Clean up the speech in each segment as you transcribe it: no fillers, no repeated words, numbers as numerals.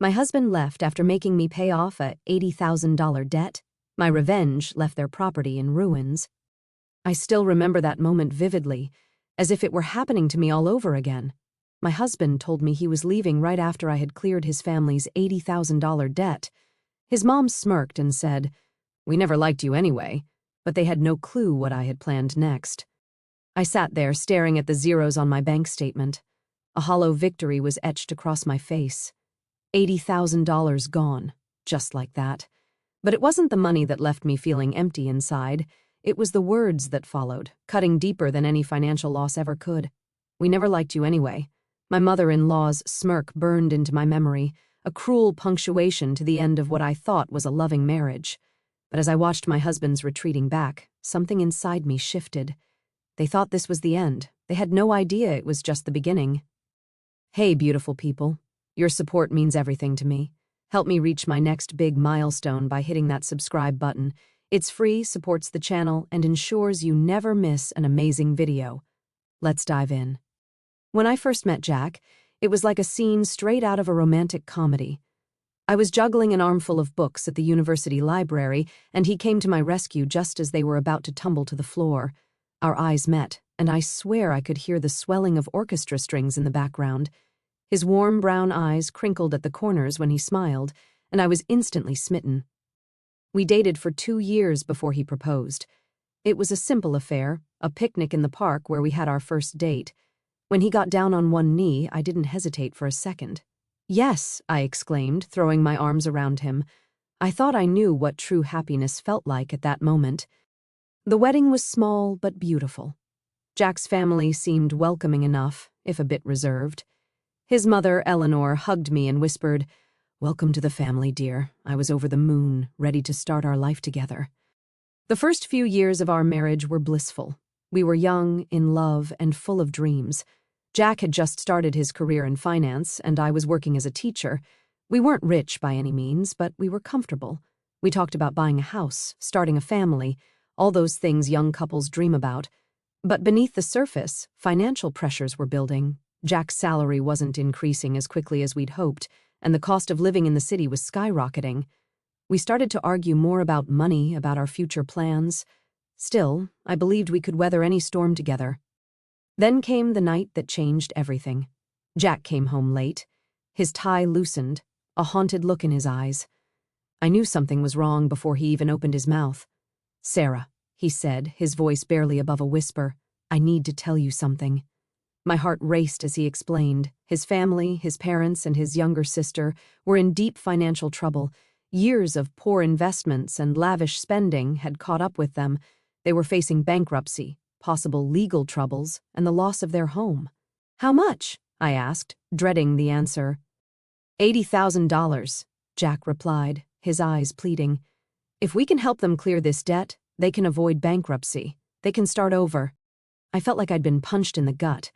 My husband left after making me pay off a $80,000 debt. My revenge left their property in ruins. I still remember that moment vividly, as if it were happening to me all over again. My husband told me he was leaving right after I had cleared his family's $80,000 debt. His mom smirked and said, "We never liked you anyway," but they had no clue what I had planned next. I sat there staring at the zeros on my bank statement. A hollow victory was etched across my face. $80,000 gone, just like that. But it wasn't the money that left me feeling empty inside. It was the words that followed, cutting deeper than any financial loss ever could. "We never liked you anyway." My mother-in-law's smirk burned into my memory, a cruel punctuation to the end of what I thought was a loving marriage. But as I watched my husband's retreating back, something inside me shifted. They thought this was the end. They had no idea it was just the beginning. Hey, beautiful people. Your support means everything to me. Help me reach my next big milestone by hitting that subscribe button. It's free, supports the channel, and ensures you never miss an amazing video. Let's dive in. When I first met Jack, it was like a scene straight out of a romantic comedy. I was juggling an armful of books at the university library, and he came to my rescue just as they were about to tumble to the floor. Our eyes met, and I swear I could hear the swelling of orchestra strings in the background. His warm brown eyes crinkled at the corners when he smiled, and I was instantly smitten. We dated for 2 years before he proposed. It was a simple affair, a picnic in the park where we had our first date. When he got down on one knee, I didn't hesitate for a second. "Yes," I exclaimed, throwing my arms around him. I thought I knew what true happiness felt like at that moment. The wedding was small but beautiful. Jack's family seemed welcoming enough, if a bit reserved. His mother, Eleanor, hugged me and whispered, "Welcome to the family, dear. I was over the moon, ready to start our life together." The first few years of our marriage were blissful. We were young, in love, and full of dreams. Jack had just started his career in finance, and I was working as a teacher. We weren't rich by any means, but we were comfortable. We talked about buying a house, starting a family, all those things young couples dream about. But beneath the surface, financial pressures were building. Jack's salary wasn't increasing as quickly as we'd hoped, and the cost of living in the city was skyrocketing. We started to argue more about money, about our future plans. Still, I believed we could weather any storm together. Then came the night that changed everything. Jack came home late. His tie loosened, a haunted look in his eyes. I knew something was wrong before he even opened his mouth. "Sarah," he said, his voice barely above a whisper, "I need to tell you something." My heart raced as he explained. His family, his parents, and his younger sister were in deep financial trouble. Years of poor investments and lavish spending had caught up with them. They were facing bankruptcy, possible legal troubles, and the loss of their home. "How much?" I asked, dreading the answer. $80,000, Jack replied, his eyes pleading. "If we can help them clear this debt, they can avoid bankruptcy. They can start over." I felt like I'd been punched in the gut.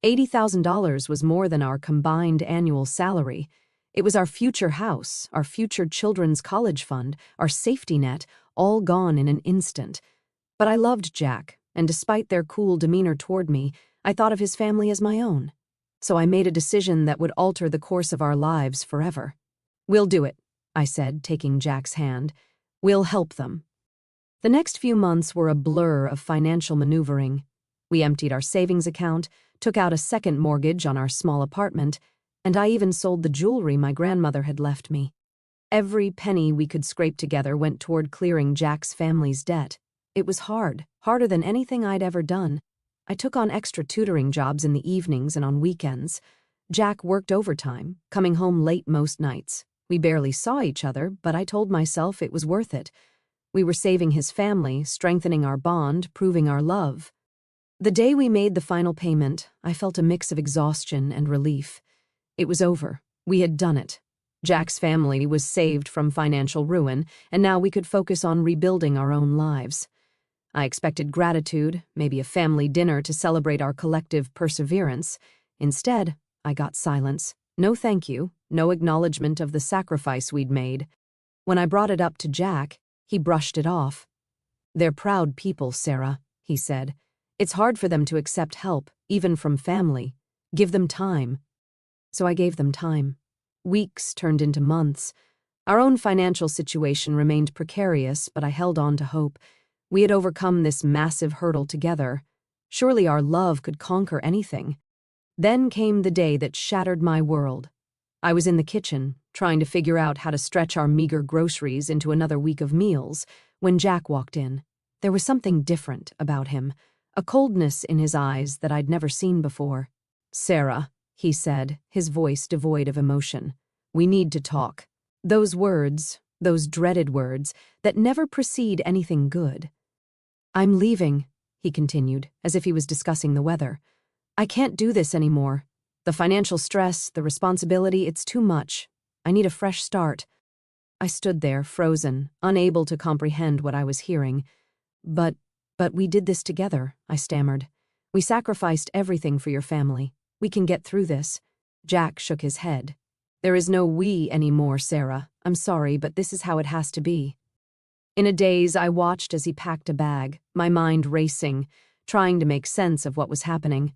$80,000 was more than our combined annual salary. It was our future house, our future children's college fund, our safety net, all gone in an instant. But I loved Jack, and despite their cool demeanor toward me, I thought of his family as my own. So I made a decision that would alter the course of our lives forever. "We'll do it," I said, taking Jack's hand. "We'll help them." The next few months were a blur of financial maneuvering. We emptied our savings account, took out a second mortgage on our small apartment, and I even sold the jewelry my grandmother had left me. Every penny we could scrape together went toward clearing Jack's family's debt. It was hard, harder than anything I'd ever done. I took on extra tutoring jobs in the evenings and on weekends. Jack worked overtime, coming home late most nights. We barely saw each other, but I told myself it was worth it. We were saving his family, strengthening our bond, proving our love. The day we made the final payment, I felt a mix of exhaustion and relief. It was over. We had done it. Jack's family was saved from financial ruin, and now we could focus on rebuilding our own lives. I expected gratitude, maybe a family dinner to celebrate our collective perseverance. Instead, I got silence. No thank you, no acknowledgement of the sacrifice we'd made. When I brought it up to Jack, he brushed it off. "They're proud people, Sarah," he said. "It's hard for them to accept help, even from family. Give them time." So I gave them time. Weeks turned into months. Our own financial situation remained precarious, but I held on to hope. We had overcome this massive hurdle together. Surely our love could conquer anything. Then came the day that shattered my world. I was in the kitchen, trying to figure out how to stretch our meager groceries into another week of meals, when Jack walked in. There was something different about him, a coldness in his eyes that I'd never seen before. "Sarah," he said, his voice devoid of emotion. "We need to talk." Those words, those dreaded words, that never precede anything good. "I'm leaving," he continued, as if he was discussing the weather. "I can't do this anymore. The financial stress, the responsibility, it's too much. I need a fresh start." I stood there, frozen, unable to comprehend what I was hearing. But we did this together," I stammered. "We sacrificed everything for your family. We can get through this." Jack shook his head. "There is no we anymore, Sarah. I'm sorry, but this is how it has to be." In a daze, I watched as he packed a bag, my mind racing, trying to make sense of what was happening.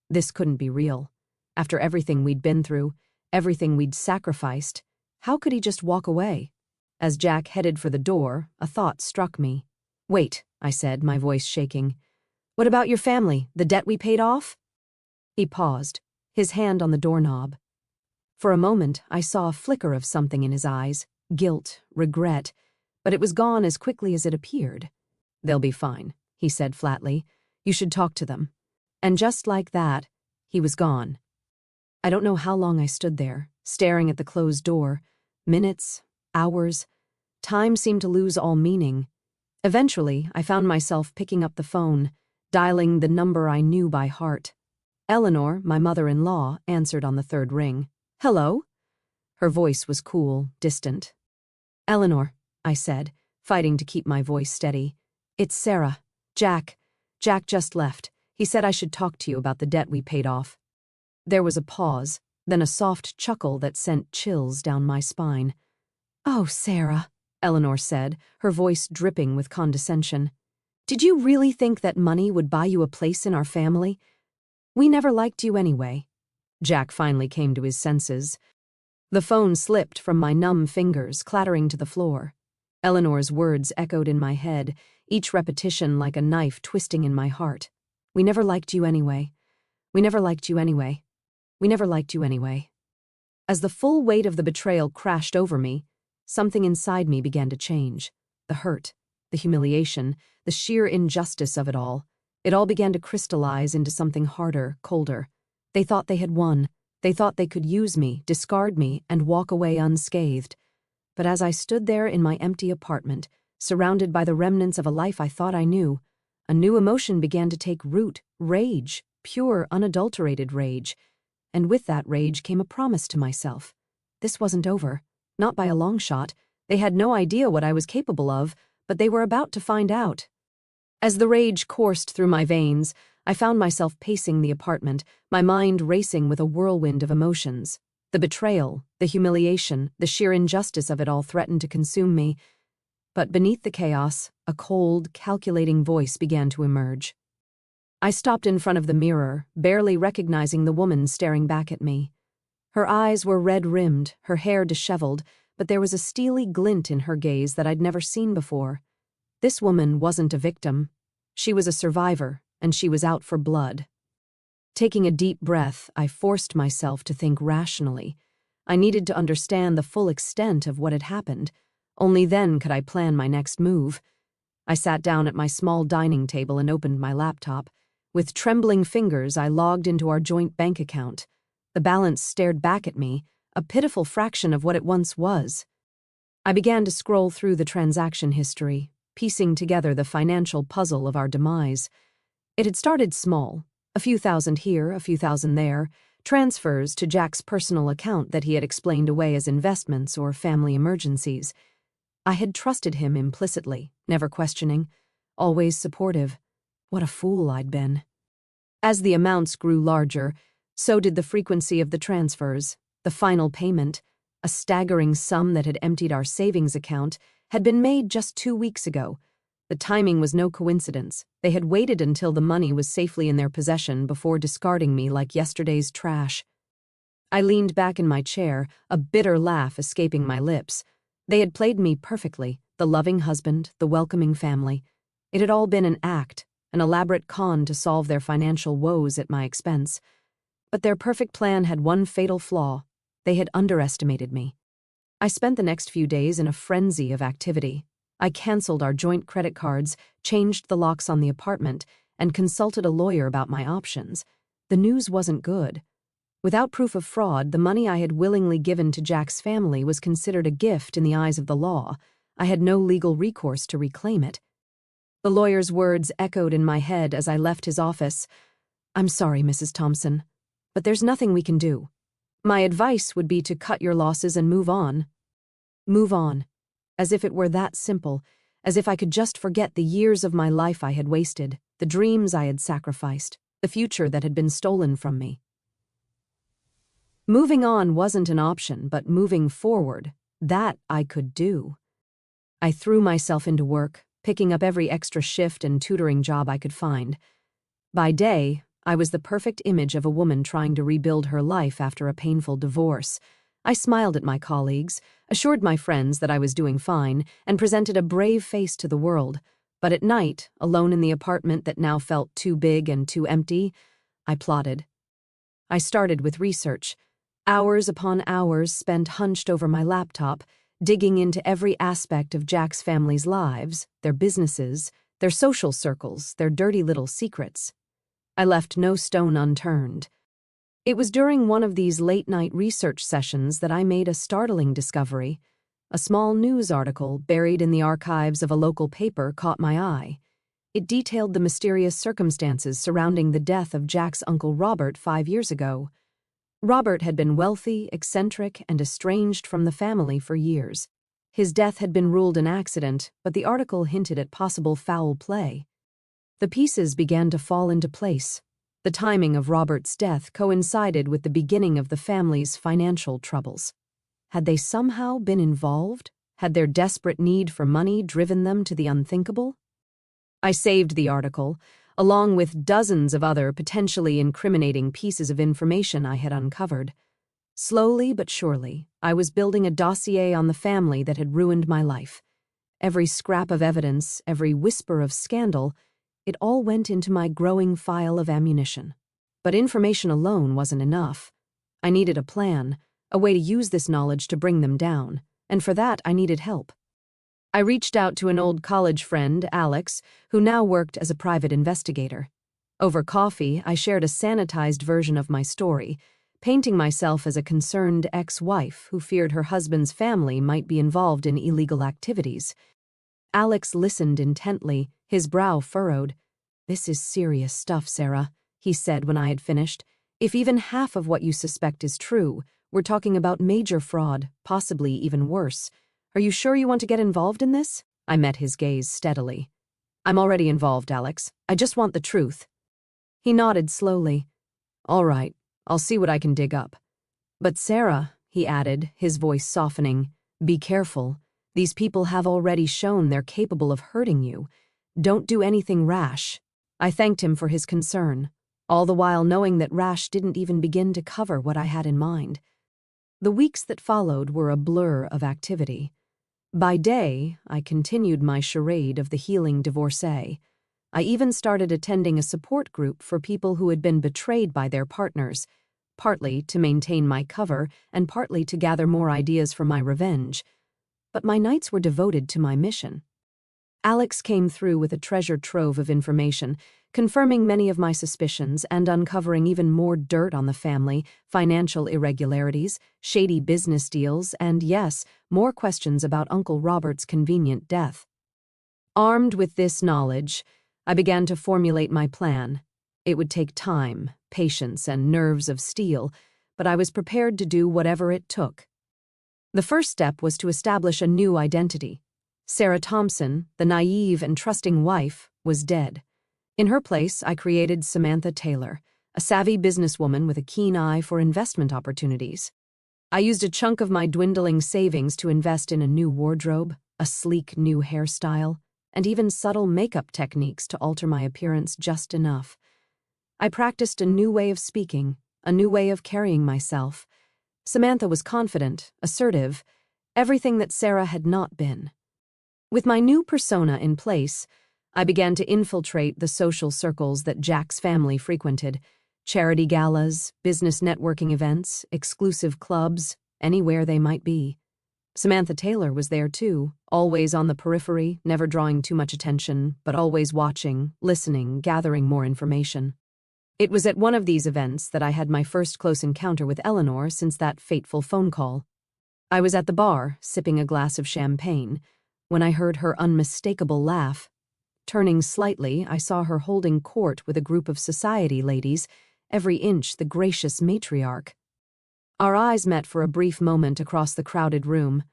This couldn't be real. After everything we'd been through, everything we'd sacrificed, how could he just walk away? As Jack headed for the door, a thought struck me. "Wait," I said, my voice shaking. "What about your family, the debt we paid off?" He paused, his hand on the doorknob. For a moment, I saw a flicker of something in his eyes, guilt, regret, but it was gone as quickly as it appeared. "They'll be fine," he said flatly. "You should talk to them." And just like that, he was gone. I don't know how long I stood there, staring at the closed door. Minutes, hours. Time seemed to lose all meaning. Eventually, I found myself picking up the phone, dialing the number I knew by heart. Eleanor, my mother-in-law, answered on the third ring. "Hello?" Her voice was cool, distant. "Eleanor," I said, fighting to keep my voice steady. "It's Sarah. Jack just left. He said I should talk to you about the debt we paid off." There was a pause, then a soft chuckle that sent chills down my spine. "Oh, Sarah," Eleanor said, her voice dripping with condescension. "Did you really think that money would buy you a place in our family? We never liked you anyway." Jack finally came to his senses. The phone slipped from my numb fingers, clattering to the floor. Eleanor's words echoed in my head, each repetition like a knife twisting in my heart. "We never liked you anyway. We never liked you anyway. We never liked you anyway." As the full weight of the betrayal crashed over me, something inside me began to change. The hurt, the humiliation, the sheer injustice of it all began to crystallize into something harder, colder. They thought they had won. They thought they could use me, discard me, and walk away unscathed. But as I stood there in my empty apartment, surrounded by the remnants of a life I thought I knew, a new emotion began to take root, rage, pure, unadulterated rage. And with that rage came a promise to myself. This wasn't over, not by a long shot. They had no idea what I was capable of, but they were about to find out. As the rage coursed through my veins, I found myself pacing the apartment, my mind racing with a whirlwind of emotions. The betrayal, the humiliation, the sheer injustice of it all threatened to consume me. But beneath the chaos, a cold, calculating voice began to emerge. I stopped in front of the mirror, barely recognizing the woman staring back at me. Her eyes were red-rimmed, her hair disheveled, but there was a steely glint in her gaze that I'd never seen before. This woman wasn't a victim. She was a survivor, and she was out for blood. Taking a deep breath, I forced myself to think rationally. I needed to understand the full extent of what had happened. Only then could I plan my next move. I sat down at my small dining table and opened my laptop. With trembling fingers, I logged into our joint bank account. The balance stared back at me, a pitiful fraction of what it once was. I began to scroll through the transaction history, piecing together the financial puzzle of our demise. It had started small, a few thousand here, a few thousand there, transfers to Jack's personal account that he had explained away as investments or family emergencies. I had trusted him implicitly, never questioning, always supportive. What a fool I'd been. As the amounts grew larger, so did the frequency of the transfers. The final payment, a staggering sum that had emptied our savings account, had been made just 2 weeks ago. The timing was no coincidence. They had waited until the money was safely in their possession before discarding me like yesterday's trash. I leaned back in my chair, a bitter laugh escaping my lips. They had played me perfectly, the loving husband, the welcoming family. It had all been an act, an elaborate con to solve their financial woes at my expense. But their perfect plan had one fatal flaw. They had underestimated me. I spent the next few days in a frenzy of activity. I canceled our joint credit cards, changed the locks on the apartment, and consulted a lawyer about my options. The news wasn't good. Without proof of fraud, the money I had willingly given to Jack's family was considered a gift in the eyes of the law. I had no legal recourse to reclaim it. The lawyer's words echoed in my head as I left his office. "I'm sorry, Mrs. Thompson, but there's nothing we can do. My advice would be to cut your losses and move on." Move on. As if it were that simple, as if I could just forget the years of my life I had wasted, the dreams I had sacrificed, the future that had been stolen from me. Moving on wasn't an option, but moving forward, that I could do. I threw myself into work, picking up every extra shift and tutoring job I could find. By day, I was the perfect image of a woman trying to rebuild her life after a painful divorce. I smiled at my colleagues, assured my friends that I was doing fine, and presented a brave face to the world. But at night, alone in the apartment that now felt too big and too empty, I plotted. I started with research. Hours upon hours spent hunched over my laptop, digging into every aspect of Jack's family's lives, their businesses, their social circles, their dirty little secrets. I left no stone unturned. It was during one of these late-night research sessions that I made a startling discovery. A small news article buried in the archives of a local paper caught my eye. It detailed the mysterious circumstances surrounding the death of Jack's uncle Robert 5 years ago. Robert had been wealthy, eccentric, and estranged from the family for years. His death had been ruled an accident, but the article hinted at possible foul play. The pieces began to fall into place. The timing of Robert's death coincided with the beginning of the family's financial troubles. Had they somehow been involved? Had their desperate need for money driven them to the unthinkable? I saved the article, along with dozens of other potentially incriminating pieces of information I had uncovered. Slowly but surely, I was building a dossier on the family that had ruined my life. Every scrap of evidence, every whisper of scandal, it all went into my growing file of ammunition. But information alone wasn't enough. I needed a plan, a way to use this knowledge to bring them down, and for that I needed help. I reached out to an old college friend, Alex, who now worked as a private investigator. Over coffee, I shared a sanitized version of my story, painting myself as a concerned ex-wife who feared her husband's family might be involved in illegal activities. Alex listened intently, his brow furrowed. "This is serious stuff, Sarah," he said when I had finished. "If even half of what you suspect is true, we're talking about major fraud, possibly even worse. Are you sure you want to get involved in this?" I met his gaze steadily. "I'm already involved, Alex. I just want the truth." He nodded slowly. "All right, I'll see what I can dig up. But Sarah," he added, his voice softening, "be careful. These people have already shown they're capable of hurting you. Don't do anything rash." I thanked him for his concern, all the while knowing that rash didn't even begin to cover what I had in mind. The weeks that followed were a blur of activity. By day, I continued my charade of the healing divorcee. I even started attending a support group for people who had been betrayed by their partners, partly to maintain my cover and partly to gather more ideas for my revenge. But my nights were devoted to my mission. Alex came through with a treasure trove of information, confirming many of my suspicions and uncovering even more dirt on the family, financial irregularities, shady business deals, and yes, more questions about Uncle Robert's convenient death. Armed with this knowledge, I began to formulate my plan. It would take time, patience, and nerves of steel, but I was prepared to do whatever it took. The first step was to establish a new identity. Sarah Thompson, the naive and trusting wife, was dead. In her place, I created Samantha Taylor, a savvy businesswoman with a keen eye for investment opportunities. I used a chunk of my dwindling savings to invest in a new wardrobe, a sleek new hairstyle, and even subtle makeup techniques to alter my appearance just enough. I practiced a new way of speaking, a new way of carrying myself, Samantha was confident, assertive, everything that Sarah had not been. With my new persona in place, I began to infiltrate the social circles that Jack's family frequented: charity galas, business networking events, exclusive clubs, anywhere they might be. Samantha Taylor was there too, always on the periphery, never drawing too much attention, but always watching, listening, gathering more information. It was at one of these events that I had my first close encounter with Eleanor since that fateful phone call. I was at the bar, sipping a glass of champagne, when I heard her unmistakable laugh. Turning slightly, I saw her holding court with a group of society ladies, every inch the gracious matriarch. Our eyes met for a brief moment across the crowded room.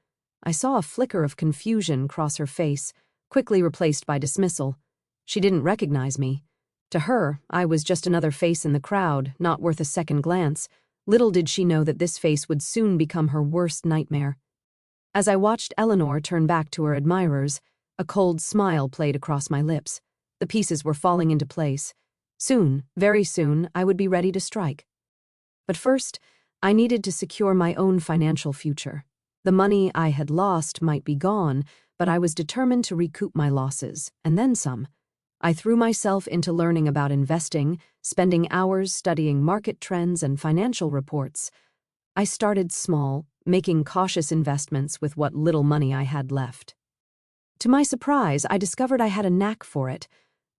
I saw a flicker of confusion cross her face, quickly replaced by dismissal. She didn't recognize me. To her, I was just another face in the crowd, not worth a second glance. Little did she know that this face would soon become her worst nightmare. As I watched Eleanor turn back to her admirers, a cold smile played across my lips. The pieces were falling into place. Soon, very soon, I would be ready to strike. But first, I needed to secure my own financial future. The money I had lost might be gone, but I was determined to recoup my losses, and then some. I threw myself into learning about investing, spending hours studying market trends and financial reports. I started small, making cautious investments with what little money I had left. To my surprise, I discovered I had a knack for it.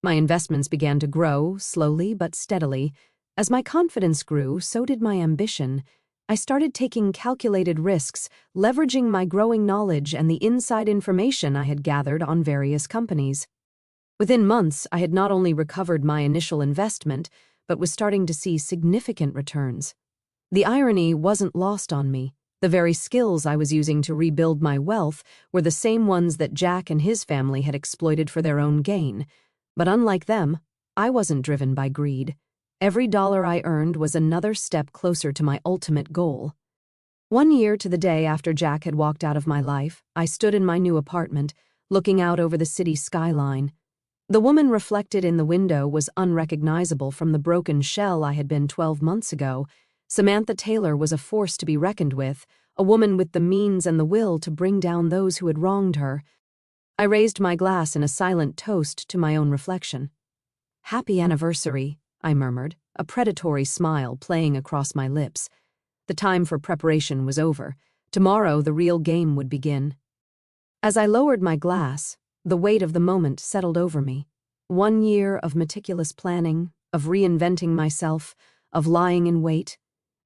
My investments began to grow, slowly but steadily. As my confidence grew, so did my ambition. I started taking calculated risks, leveraging my growing knowledge and the inside information I had gathered on various companies. Within months, I had not only recovered my initial investment, but was starting to see significant returns. The irony wasn't lost on me. The very skills I was using to rebuild my wealth were the same ones that Jack and his family had exploited for their own gain. But unlike them, I wasn't driven by greed. Every dollar I earned was another step closer to my ultimate goal. 1 year to the day after Jack had walked out of my life, I stood in my new apartment, looking out over the city skyline. The woman reflected in the window was unrecognizable from the broken shell I had been 12 months ago. Samantha Taylor was a force to be reckoned with, a woman with the means and the will to bring down those who had wronged her. I raised my glass in a silent toast to my own reflection. "Happy anniversary," I murmured, a predatory smile playing across my lips. The time for preparation was over. Tomorrow the real game would begin. As I lowered my glass, the weight of the moment settled over me. 1 year of meticulous planning, of reinventing myself, of lying in wait.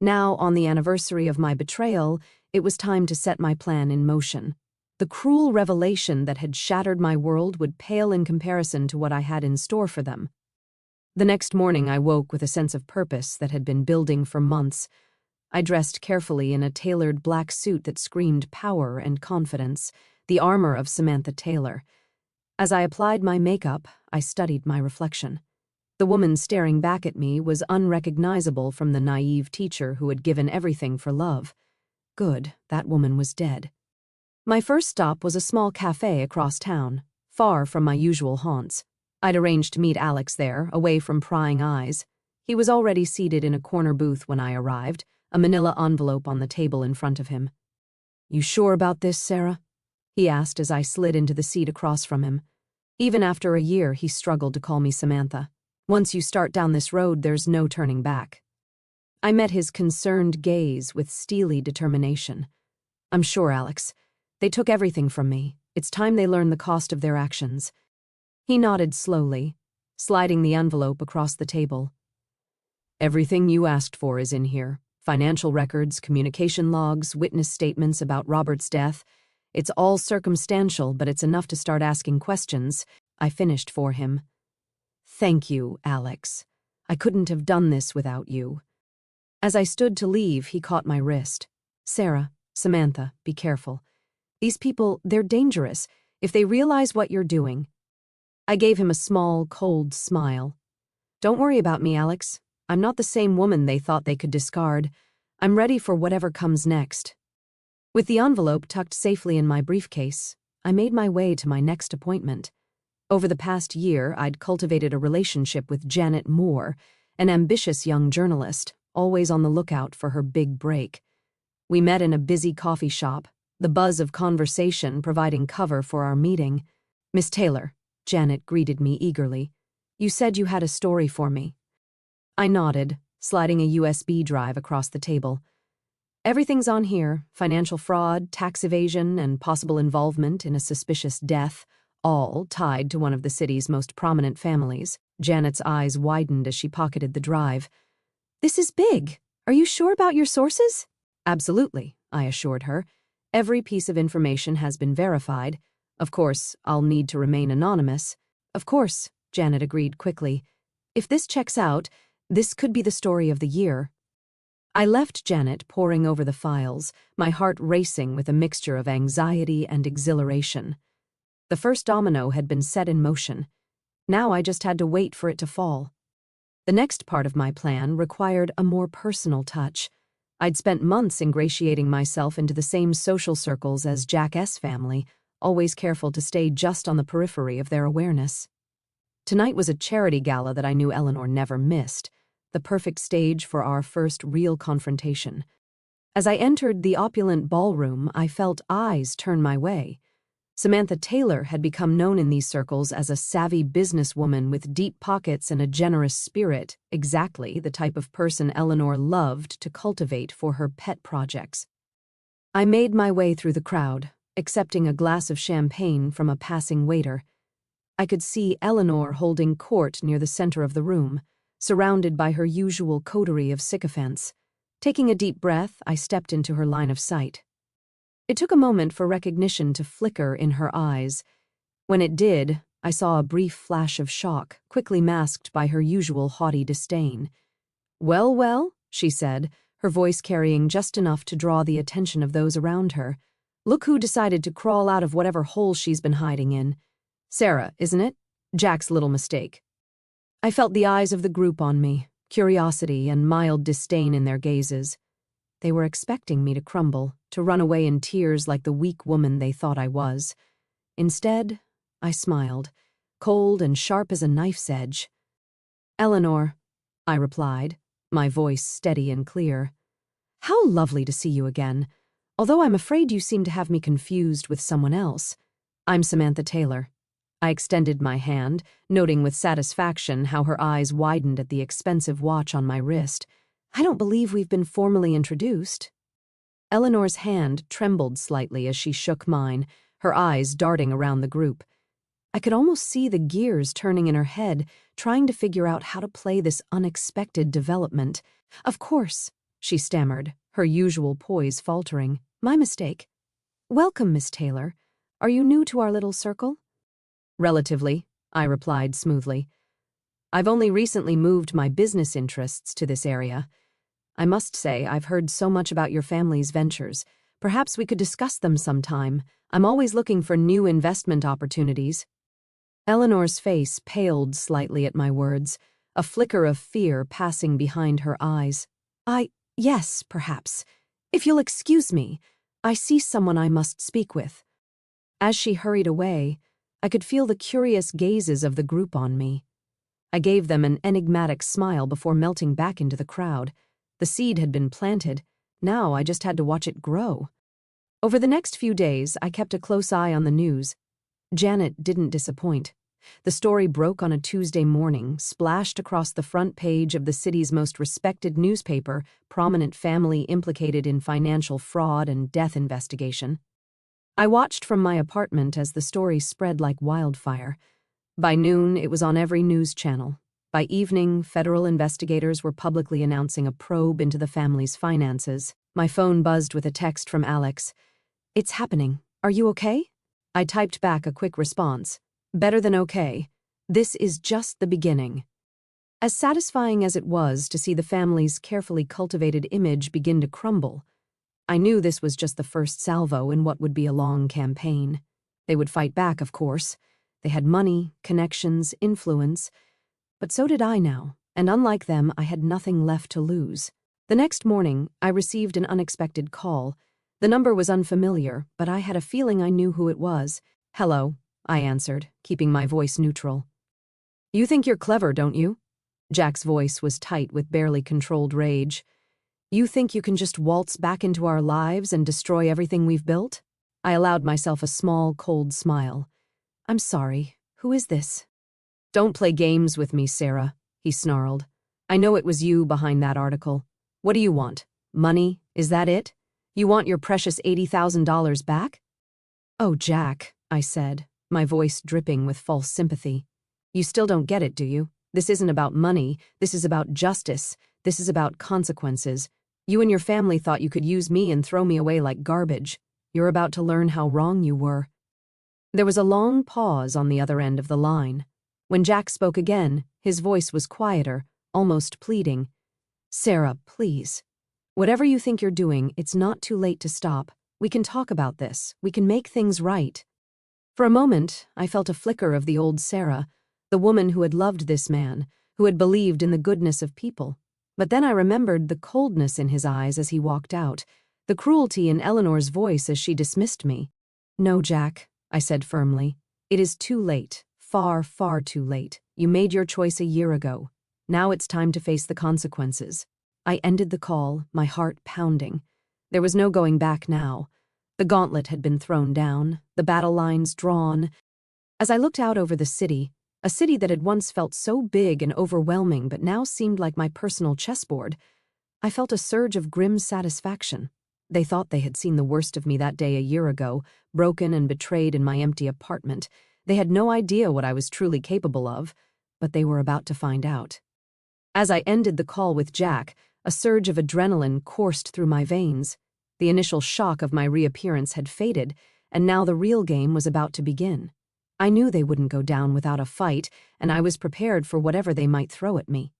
Now, on the anniversary of my betrayal, it was time to set my plan in motion. The cruel revelation that had shattered my world would pale in comparison to what I had in store for them. The next morning I woke with a sense of purpose that had been building for months. I dressed carefully in a tailored black suit that screamed power and confidence, the armor of Samantha Taylor. As I applied my makeup, I studied my reflection. The woman staring back at me was unrecognizable from the naive teacher who had given everything for love. Good, that woman was dead. My first stop was a small cafe across town, far from my usual haunts. I'd arranged to meet Alex there, away from prying eyes. He was already seated in a corner booth when I arrived, a manila envelope on the table in front of him. "You sure about this, Sarah?" he asked as I slid into the seat across from him. Even after a year, he struggled to call me Samantha. Once you start down this road, there's no turning back. I met his concerned gaze with steely determination. "I'm sure, Alex. They took everything from me. It's time they learned the cost of their actions." He nodded slowly, sliding the envelope across the table. "Everything you asked for is in here. Financial records, communication logs, witness statements about Robert's death. It's all circumstantial, but it's enough to start asking questions." I finished for him. "Thank you, Alex. I couldn't have done this without you." As I stood to leave, he caught my wrist. "Sarah, Samantha, be careful. These people, they're dangerous. If they realize what you're doing." I gave him a small, cold smile. "Don't worry about me, Alex. I'm not the same woman they thought they could discard. I'm ready for whatever comes next." With the envelope tucked safely in my briefcase, I made my way to my next appointment. Over the past year, I'd cultivated a relationship with Janet Moore, an ambitious young journalist, always on the lookout for her big break. We met in a busy coffee shop, the buzz of conversation providing cover for our meeting. "Miss Taylor," Janet greeted me eagerly. "You said you had a story for me." I nodded, sliding a USB drive across the table. "Everything's on here: financial fraud, tax evasion, and possible involvement in a suspicious death, all tied to one of the city's most prominent families." Janet's eyes widened as she pocketed the drive. "This is big. Are you sure about your sources?" "Absolutely," I assured her. "Every piece of information has been verified. Of course, I'll need to remain anonymous." "Of course," Janet agreed quickly. "If this checks out, this could be the story of the year." I left Janet poring over the files, my heart racing with a mixture of anxiety and exhilaration. The first domino had been set in motion. Now I just had to wait for it to fall. The next part of my plan required a more personal touch. I'd spent months ingratiating myself into the same social circles as Jack S. family, always careful to stay just on the periphery of their awareness. Tonight was a charity gala that I knew Eleanor never missed, the perfect stage for our first real confrontation. As I entered the opulent ballroom, I felt eyes turn my way. Samantha Taylor had become known in these circles as a savvy businesswoman with deep pockets and a generous spirit, exactly the type of person Eleanor loved to cultivate for her pet projects. I made my way through the crowd, accepting a glass of champagne from a passing waiter. I could see Eleanor holding court near the center of the room, surrounded by her usual coterie of sycophants. Taking a deep breath, I stepped into her line of sight. It took a moment for recognition to flicker in her eyes. When it did, I saw a brief flash of shock, quickly masked by her usual haughty disdain. "Well, well," she said, her voice carrying just enough to draw the attention of those around her. "Look who decided to crawl out of whatever hole she's been hiding in. Sarah, isn't it? Jack's little mistake." I felt the eyes of the group on me, curiosity and mild disdain in their gazes. They were expecting me to crumble, to run away in tears like the weak woman they thought I was. Instead, I smiled, cold and sharp as a knife's edge. "Eleanor," I replied, my voice steady and clear. "How lovely to see you again, although I'm afraid you seem to have me confused with someone else. I'm Samantha Taylor." I extended my hand, noting with satisfaction how her eyes widened at the expensive watch on my wrist. "I don't believe we've been formally introduced." Eleanor's hand trembled slightly as she shook mine, her eyes darting around the group. I could almost see the gears turning in her head, trying to figure out how to play this unexpected development. "Of course," she stammered, her usual poise faltering. "My mistake." "Welcome, Miss Taylor. Are you new to our little circle?" "Relatively," I replied smoothly. "I've only recently moved my business interests to this area. I must say, I've heard so much about your family's ventures. Perhaps we could discuss them sometime. I'm always looking for new investment opportunities." Eleanor's face paled slightly at my words, a flicker of fear passing behind her eyes. Yes, perhaps. If you'll excuse me, I see someone I must speak with." As she hurried away, I could feel the curious gazes of the group on me. I gave them an enigmatic smile before melting back into the crowd. The seed had been planted. Now I just had to watch it grow. Over the next few days, I kept a close eye on the news. Janet didn't disappoint. The story broke on a Tuesday morning, splashed across the front page of the city's most respected newspaper, prominent family implicated in financial fraud and death investigation. I watched from my apartment as the story spread like wildfire. By noon, it was on every news channel. By evening, federal investigators were publicly announcing a probe into the family's finances. My phone buzzed with a text from Alex. "It's happening. Are you okay?" I typed back a quick response. "Better than okay. This is just the beginning." As satisfying as it was to see the family's carefully cultivated image begin to crumble, I knew this was just the first salvo in what would be a long campaign. They would fight back, of course. They had money, connections, influence. But so did I now, and unlike them, I had nothing left to lose. The next morning, I received an unexpected call. The number was unfamiliar, but I had a feeling I knew who it was. "Hello," I answered, keeping my voice neutral. "You think you're clever, don't you?" Jack's voice was tight with barely controlled rage. You think you can just waltz back into our lives and destroy everything we've built? I allowed myself a small, cold smile. I'm sorry. Who is this? Don't play games with me, Sarah, he snarled. I know it was you behind that article. What do you want? Money? Is that it? You want your precious $80,000 back? Oh, Jack, I said, my voice dripping with false sympathy. You still don't get it, do you? This isn't about money. This is about justice. This is about consequences. You and your family thought you could use me and throw me away like garbage. You're about to learn how wrong you were. There was a long pause on the other end of the line. When Jack spoke again, his voice was quieter, almost pleading. Sarah, please. Whatever you think you're doing, it's not too late to stop. We can talk about this. We can make things right. For a moment, I felt a flicker of the old Sarah, the woman who had loved this man, who had believed in the goodness of people. But then I remembered the coldness in his eyes as he walked out, the cruelty in Eleanor's voice as she dismissed me. No, Jack, I said firmly. It is too late. Far, far too late. You made your choice a year ago. Now it's time to face the consequences. I ended the call, my heart pounding. There was no going back now. The gauntlet had been thrown down, the battle lines drawn. As I looked out over the city, a city that had once felt so big and overwhelming but now seemed like my personal chessboard, I felt a surge of grim satisfaction. They thought they had seen the worst of me that day a year ago, broken and betrayed in my empty apartment. They had no idea what I was truly capable of, but they were about to find out. As I ended the call with Jack, a surge of adrenaline coursed through my veins. The initial shock of my reappearance had faded, and now the real game was about to begin. I knew they wouldn't go down without a fight, and I was prepared for whatever they might throw at me.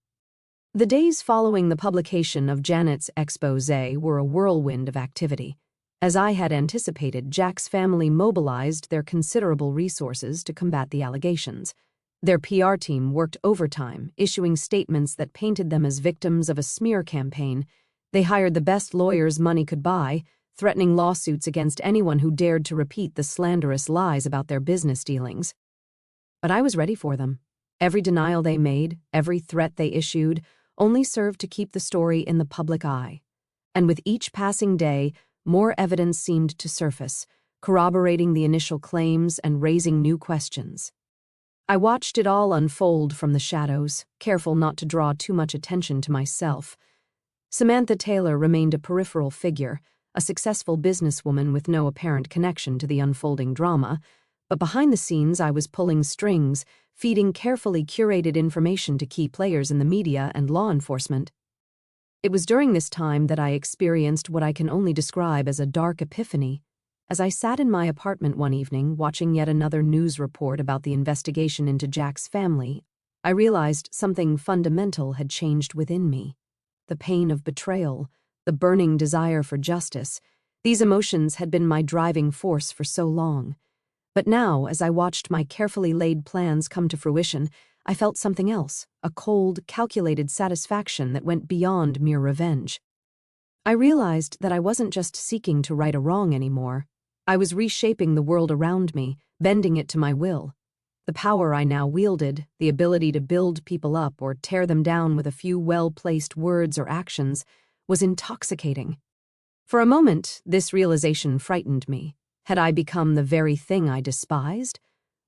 The days following the publication of Janet's exposé were a whirlwind of activity. As I had anticipated, Jack's family mobilized their considerable resources to combat the allegations. Their PR team worked overtime, issuing statements that painted them as victims of a smear campaign. They hired the best lawyers money could buy, threatening lawsuits against anyone who dared to repeat the slanderous lies about their business dealings. But I was ready for them. Every denial they made, every threat they issued, only served to keep the story in the public eye. And with each passing day, more evidence seemed to surface, corroborating the initial claims and raising new questions. I watched it all unfold from the shadows, careful not to draw too much attention to myself. Samantha Taylor remained a peripheral figure, a successful businesswoman with no apparent connection to the unfolding drama, but behind the scenes I was pulling strings, feeding carefully curated information to key players in the media and law enforcement. It was during this time that I experienced what I can only describe as a dark epiphany. As I sat in my apartment one evening watching yet another news report about the investigation into Jack's family, I realized something fundamental had changed within me. The pain of betrayal, the burning desire for justice, these emotions had been my driving force for so long. But now, as I watched my carefully laid plans come to fruition, I felt something else, a cold, calculated satisfaction that went beyond mere revenge. I realized that I wasn't just seeking to right a wrong anymore. I was reshaping the world around me, bending it to my will. The power I now wielded, the ability to build people up or tear them down with a few well-placed words or actions, was intoxicating. For a moment, this realization frightened me. Had I become the very thing I despised?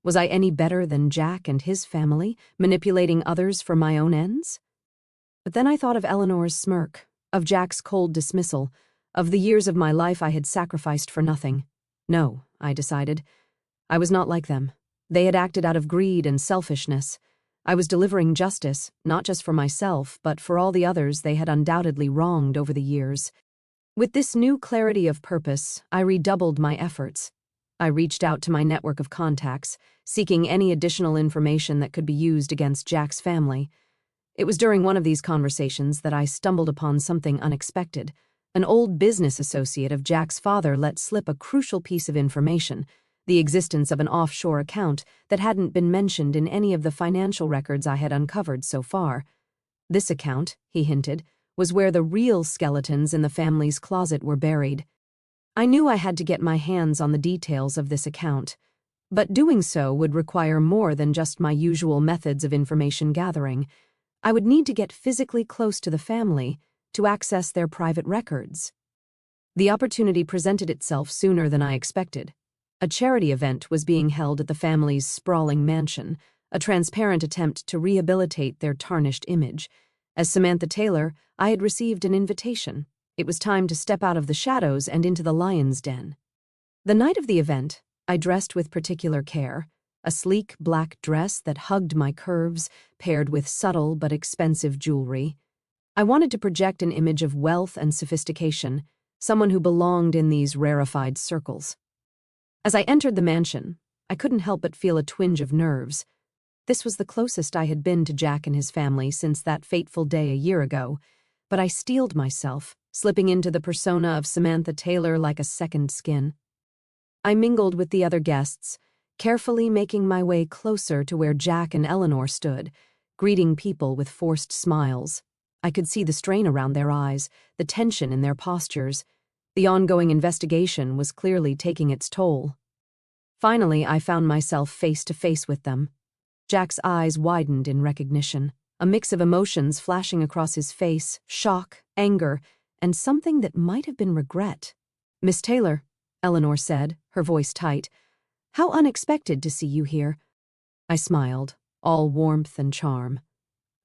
Was I any better than Jack and his family, manipulating others for my own ends? But then I thought of Eleanor's smirk, of Jack's cold dismissal, of the years of my life I had sacrificed for nothing. No, I decided. I was not like them. They had acted out of greed and selfishness. I was delivering justice, not just for myself, but for all the others they had undoubtedly wronged over the years. With this new clarity of purpose, I redoubled my efforts. I reached out to my network of contacts, seeking any additional information that could be used against Jack's family. It was during one of these conversations that I stumbled upon something unexpected. An old business associate of Jack's father let slip a crucial piece of information, the existence of an offshore account that hadn't been mentioned in any of the financial records I had uncovered so far. This account, he hinted, was where the real skeletons in the family's closet were buried. I knew I had to get my hands on the details of this account, but doing so would require more than just my usual methods of information gathering. I would need to get physically close to the family, to access their private records. The opportunity presented itself sooner than I expected. A charity event was being held at the family's sprawling mansion, a transparent attempt to rehabilitate their tarnished image. As Samantha Taylor, I had received an invitation. It was time to step out of the shadows and into the lion's den. The night of the event, I dressed with particular care, a sleek black dress that hugged my curves, paired with subtle but expensive jewelry. I wanted to project an image of wealth and sophistication, someone who belonged in these rarefied circles. As I entered the mansion, I couldn't help but feel a twinge of nerves. This was the closest I had been to Jack and his family since that fateful day a year ago, but I steeled myself, slipping into the persona of Samantha Taylor like a second skin. I mingled with the other guests, carefully making my way closer to where Jack and Eleanor stood, greeting people with forced smiles. I could see the strain around their eyes, the tension in their postures. The ongoing investigation was clearly taking its toll. Finally, I found myself face to face with them. Jack's eyes widened in recognition, a mix of emotions flashing across his face, shock, anger, and something that might have been regret. "Miss Taylor," Eleanor said, her voice tight, "how unexpected to see you here." I smiled, all warmth and charm.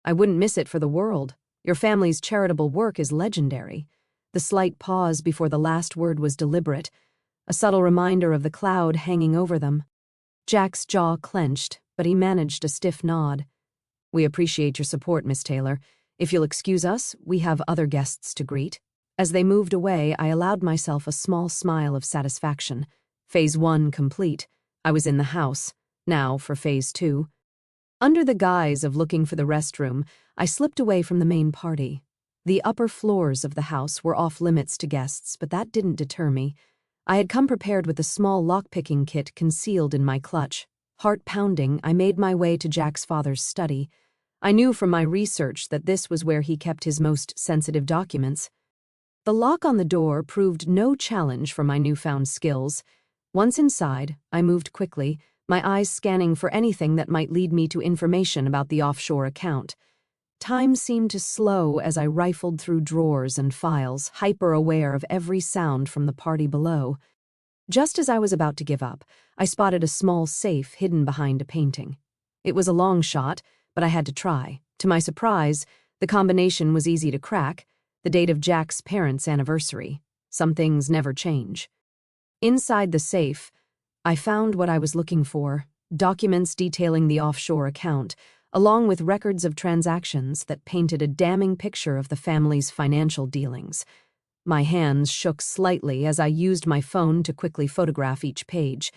"I wouldn't miss it for the world. Your family's charitable work is legendary." The slight pause before the last word was deliberate, a subtle reminder of the cloud hanging over them. Jack's jaw clenched, but he managed a stiff nod. "We appreciate your support, Miss Taylor. If you'll excuse us, we have other guests to greet." As they moved away, I allowed myself a small smile of satisfaction. Phase 1 complete. I was in the house. Now for Phase 2. Under the guise of looking for the restroom, I slipped away from the main party. The upper floors of the house were off limits to guests, but that didn't deter me. I had come prepared with a small lockpicking kit concealed in my clutch. Heart pounding, I made my way to Jack's father's study. I knew from my research that this was where he kept his most sensitive documents. The lock on the door proved no challenge for my newfound skills. Once inside, I moved quickly, my eyes scanning for anything that might lead me to information about the offshore account. Time seemed to slow as I rifled through drawers and files, hyper-aware of every sound from the party below. Just as I was about to give up, I spotted a small safe hidden behind a painting. It was a long shot, but I had to try. To my surprise, the combination was easy to crack, the date of Jack's parents' anniversary. Some things never change. Inside the safe, I found what I was looking for, documents detailing the offshore account, along with records of transactions that painted a damning picture of the family's financial dealings. My hands shook slightly as I used my phone to quickly photograph each page.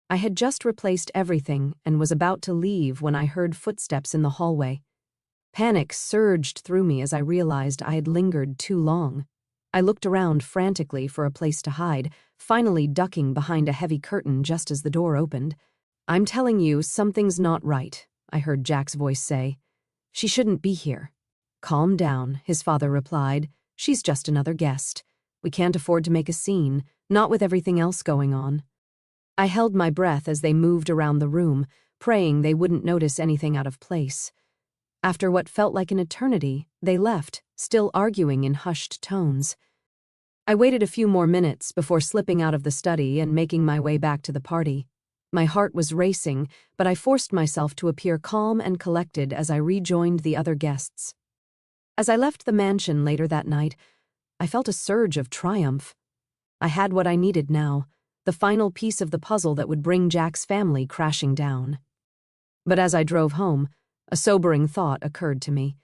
I had just replaced everything and was about to leave when I heard footsteps in the hallway. Panic surged through me as I realized I had lingered too long. I looked around frantically for a place to hide, finally ducking behind a heavy curtain just as the door opened. "I'm telling you, something's not right," I heard Jack's voice say. "She shouldn't be here." "Calm down," his father replied. "She's just another guest. We can't afford to make a scene, not with everything else going on." I held my breath as they moved around the room, praying they wouldn't notice anything out of place. After what felt like an eternity, they left, still arguing in hushed tones. I waited a few more minutes before slipping out of the study and making my way back to the party. My heart was racing, but I forced myself to appear calm and collected as I rejoined the other guests. As I left the mansion later that night, I felt a surge of triumph. I had what I needed now, the final piece of the puzzle that would bring Jack's family crashing down. But as I drove home, a sobering thought occurred to me.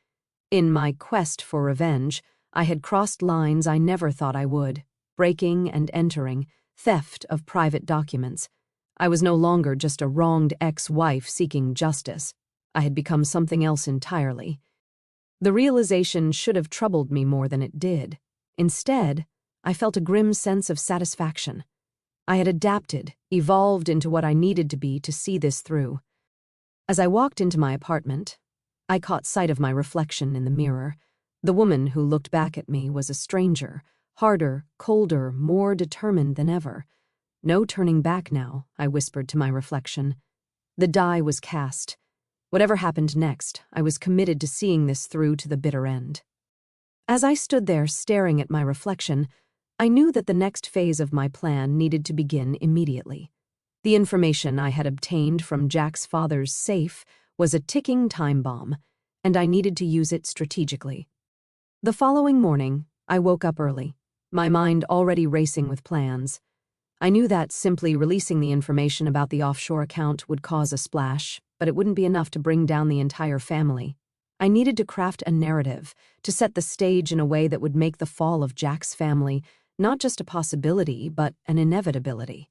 In my quest for revenge, I had crossed lines I never thought I would, breaking and entering, theft of private documents. I was no longer just a wronged ex-wife seeking justice. I had become something else entirely. The realization should have troubled me more than it did. Instead, I felt a grim sense of satisfaction. I had adapted, evolved into what I needed to be to see this through. As I walked into my apartment, I caught sight of my reflection in the mirror. The woman who looked back at me was a stranger, harder, colder, more determined than ever. "No turning back now," I whispered to my reflection. The die was cast. Whatever happened next, I was committed to seeing this through to the bitter end. As I stood there staring at my reflection, I knew that the next phase of my plan needed to begin immediately. The information I had obtained from Jack's father's safe was a ticking time bomb, and I needed to use it strategically. The following morning, I woke up early, my mind already racing with plans. I knew that simply releasing the information about the offshore account would cause a splash, but it wouldn't be enough to bring down the entire family. I needed to craft a narrative, to set the stage in a way that would make the fall of Jack's family not just a possibility, but an inevitability.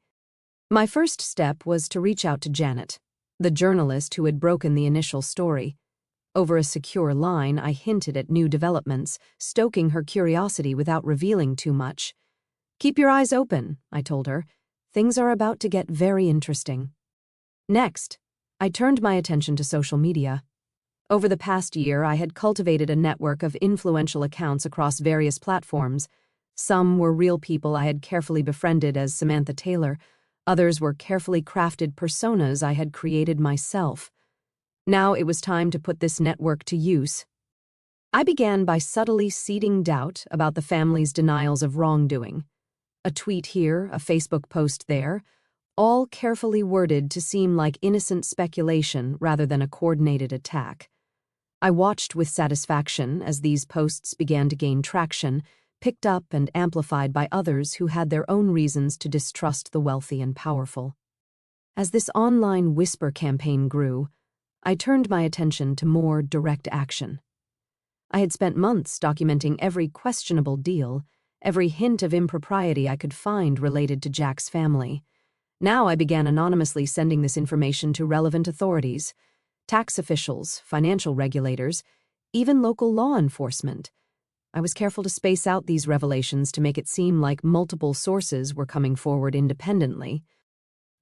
My first step was to reach out to Janet, the journalist who had broken the initial story. Over a secure line, I hinted at new developments, stoking her curiosity without revealing too much. "Keep your eyes open," I told her. "Things are about to get very interesting." Next, I turned my attention to social media. Over the past year, I had cultivated a network of influential accounts across various platforms. Some were real people I had carefully befriended as Samantha Taylor. Others were carefully crafted personas I had created myself. Now it was time to put this network to use. I began by subtly seeding doubt about the family's denials of wrongdoing. A tweet here, a Facebook post there, all carefully worded to seem like innocent speculation rather than a coordinated attack. I watched with satisfaction as these posts began to gain traction, picked up and amplified by others who had their own reasons to distrust the wealthy and powerful. As this online whisper campaign grew, I turned my attention to more direct action. I had spent months documenting every questionable deal, every hint of impropriety I could find related to Jack's family. Now I began anonymously sending this information to relevant authorities, tax officials, financial regulators, even local law enforcement. I was careful to space out these revelations to make it seem like multiple sources were coming forward independently.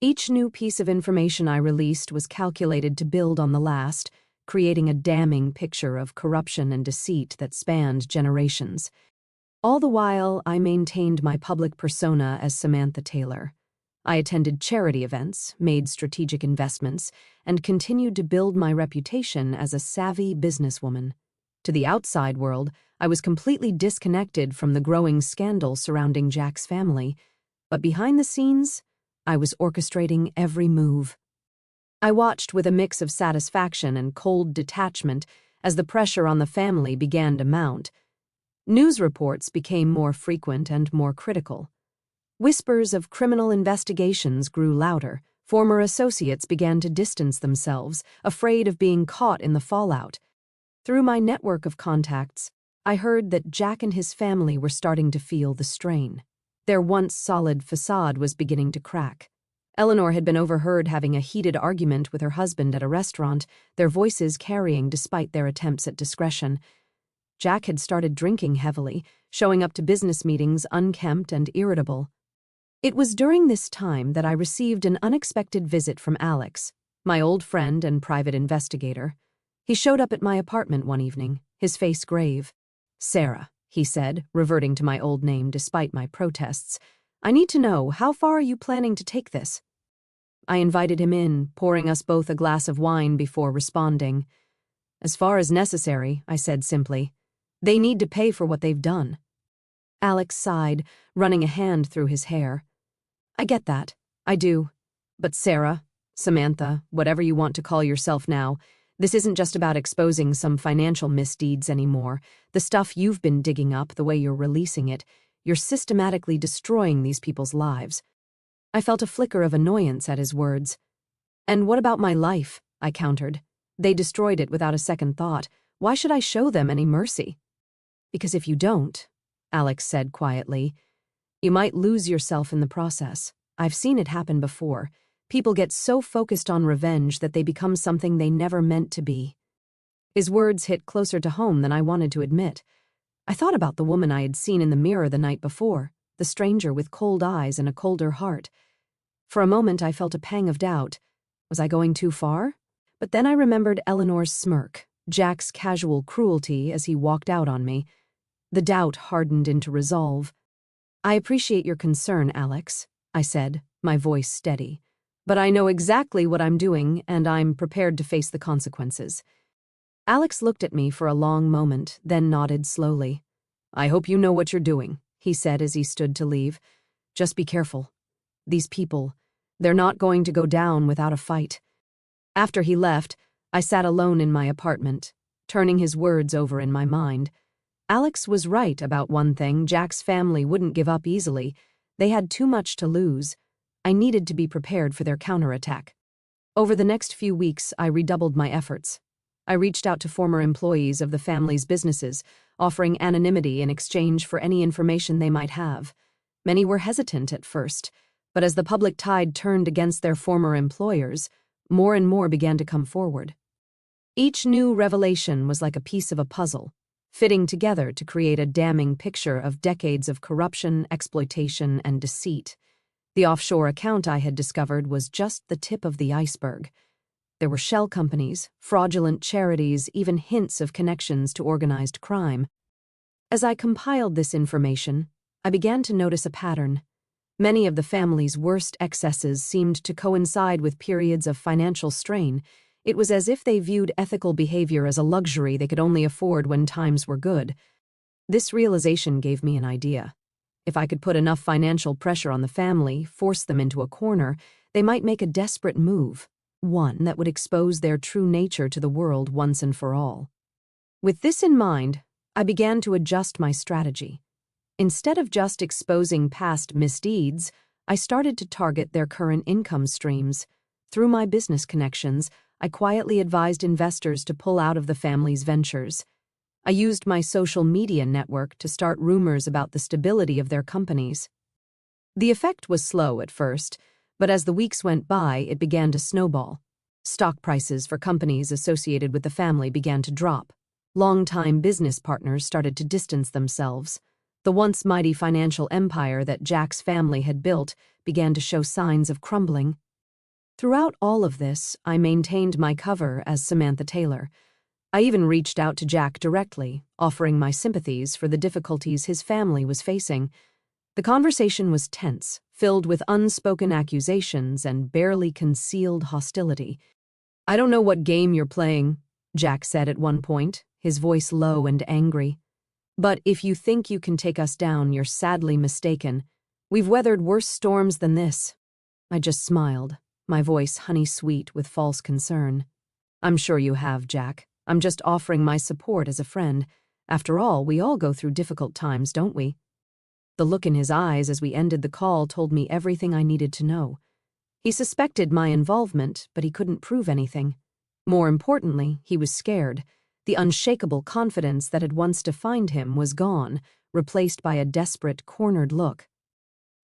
Each new piece of information I released was calculated to build on the last, creating a damning picture of corruption and deceit that spanned generations. All the while, I maintained my public persona as Samantha Taylor. I attended charity events, made strategic investments, and continued to build my reputation as a savvy businesswoman. To the outside world, I was completely disconnected from the growing scandal surrounding Jack's family, but behind the scenes, I was orchestrating every move. I watched with a mix of satisfaction and cold detachment as the pressure on the family began to mount. News reports became more frequent and more critical. Whispers of criminal investigations grew louder. Former associates began to distance themselves, afraid of being caught in the fallout. Through my network of contacts, I heard that Jack and his family were starting to feel the strain. Their once solid facade was beginning to crack. Eleanor had been overheard having a heated argument with her husband at a restaurant, their voices carrying despite their attempts at discretion. Jack had started drinking heavily, showing up to business meetings unkempt and irritable. It was during this time that I received an unexpected visit from Alex, my old friend and private investigator. He showed up at my apartment one evening, his face grave. "Sarah," he said, reverting to my old name despite my protests, "I need to know, how far are you planning to take this?" I invited him in, pouring us both a glass of wine before responding. "As far as necessary," I said simply. "They need to pay for what they've done." Alex sighed, running a hand through his hair. "I get that. I do. But Sarah, Samantha, whatever you want to call yourself now, this isn't just about exposing some financial misdeeds anymore. The stuff you've been digging up, the way you're releasing it, you're systematically destroying these people's lives." I felt a flicker of annoyance at his words. "And what about my life?" I countered. "They destroyed it without a second thought. Why should I show them any mercy?" "Because if you don't," Alex said quietly, "you might lose yourself in the process. I've seen it happen before. People get so focused on revenge that they become something they never meant to be." His words hit closer to home than I wanted to admit. I thought about the woman I had seen in the mirror the night before, the stranger with cold eyes and a colder heart. For a moment I felt a pang of doubt. Was I going too far? But then I remembered Eleanor's smirk, Jack's casual cruelty as he walked out on me. The doubt hardened into resolve. "I appreciate your concern, Alex," I said, my voice steady. "But I know exactly what I'm doing, and I'm prepared to face the consequences." Alex looked at me for a long moment, then nodded slowly. "I hope you know what you're doing," he said as he stood to leave. "Just be careful. These people, they're not going to go down without a fight." After he left, I sat alone in my apartment, turning his words over in my mind. Alex was right about one thing: Jack's family wouldn't give up easily. They had too much to lose. I needed to be prepared for their counterattack. Over the next few weeks, I redoubled my efforts. I reached out to former employees of the family's businesses, offering anonymity in exchange for any information they might have. Many were hesitant at first, but as the public tide turned against their former employers, more and more began to come forward. Each new revelation was like a piece of a puzzle, fitting together to create a damning picture of decades of corruption, exploitation, and deceit. The offshore account I had discovered was just the tip of the iceberg. There were shell companies, fraudulent charities, even hints of connections to organized crime. As I compiled this information, I began to notice a pattern. Many of the family's worst excesses seemed to coincide with periods of financial strain. It was as if they viewed ethical behavior as a luxury they could only afford when times were good. This realization gave me an idea. If I could put enough financial pressure on the family, force them into a corner, they might make a desperate move, one that would expose their true nature to the world once and for all. With this in mind, I began to adjust my strategy. Instead of just exposing past misdeeds, I started to target their current income streams. Through my business connections, I quietly advised investors to pull out of the family's ventures. I used my social media network to start rumors about the stability of their companies. The effect was slow at first, but as the weeks went by, it began to snowball. Stock prices for companies associated with the family began to drop. Longtime business partners started to distance themselves. The once mighty financial empire that Jack's family had built began to show signs of crumbling. Throughout all of this, I maintained my cover as Samantha Taylor. I even reached out to Jack directly, offering my sympathies for the difficulties his family was facing. The conversation was tense, filled with unspoken accusations and barely concealed hostility. "I don't know what game you're playing," Jack said at one point, his voice low and angry. "But if you think you can take us down, you're sadly mistaken. We've weathered worse storms than this." I just smiled, my voice honey-sweet with false concern. "I'm sure you have, Jack. I'm just offering my support as a friend. After all, we all go through difficult times, don't we?" The look in his eyes as we ended the call told me everything I needed to know. He suspected my involvement, but he couldn't prove anything. More importantly, he was scared. The unshakable confidence that had once defined him was gone, replaced by a desperate, cornered look.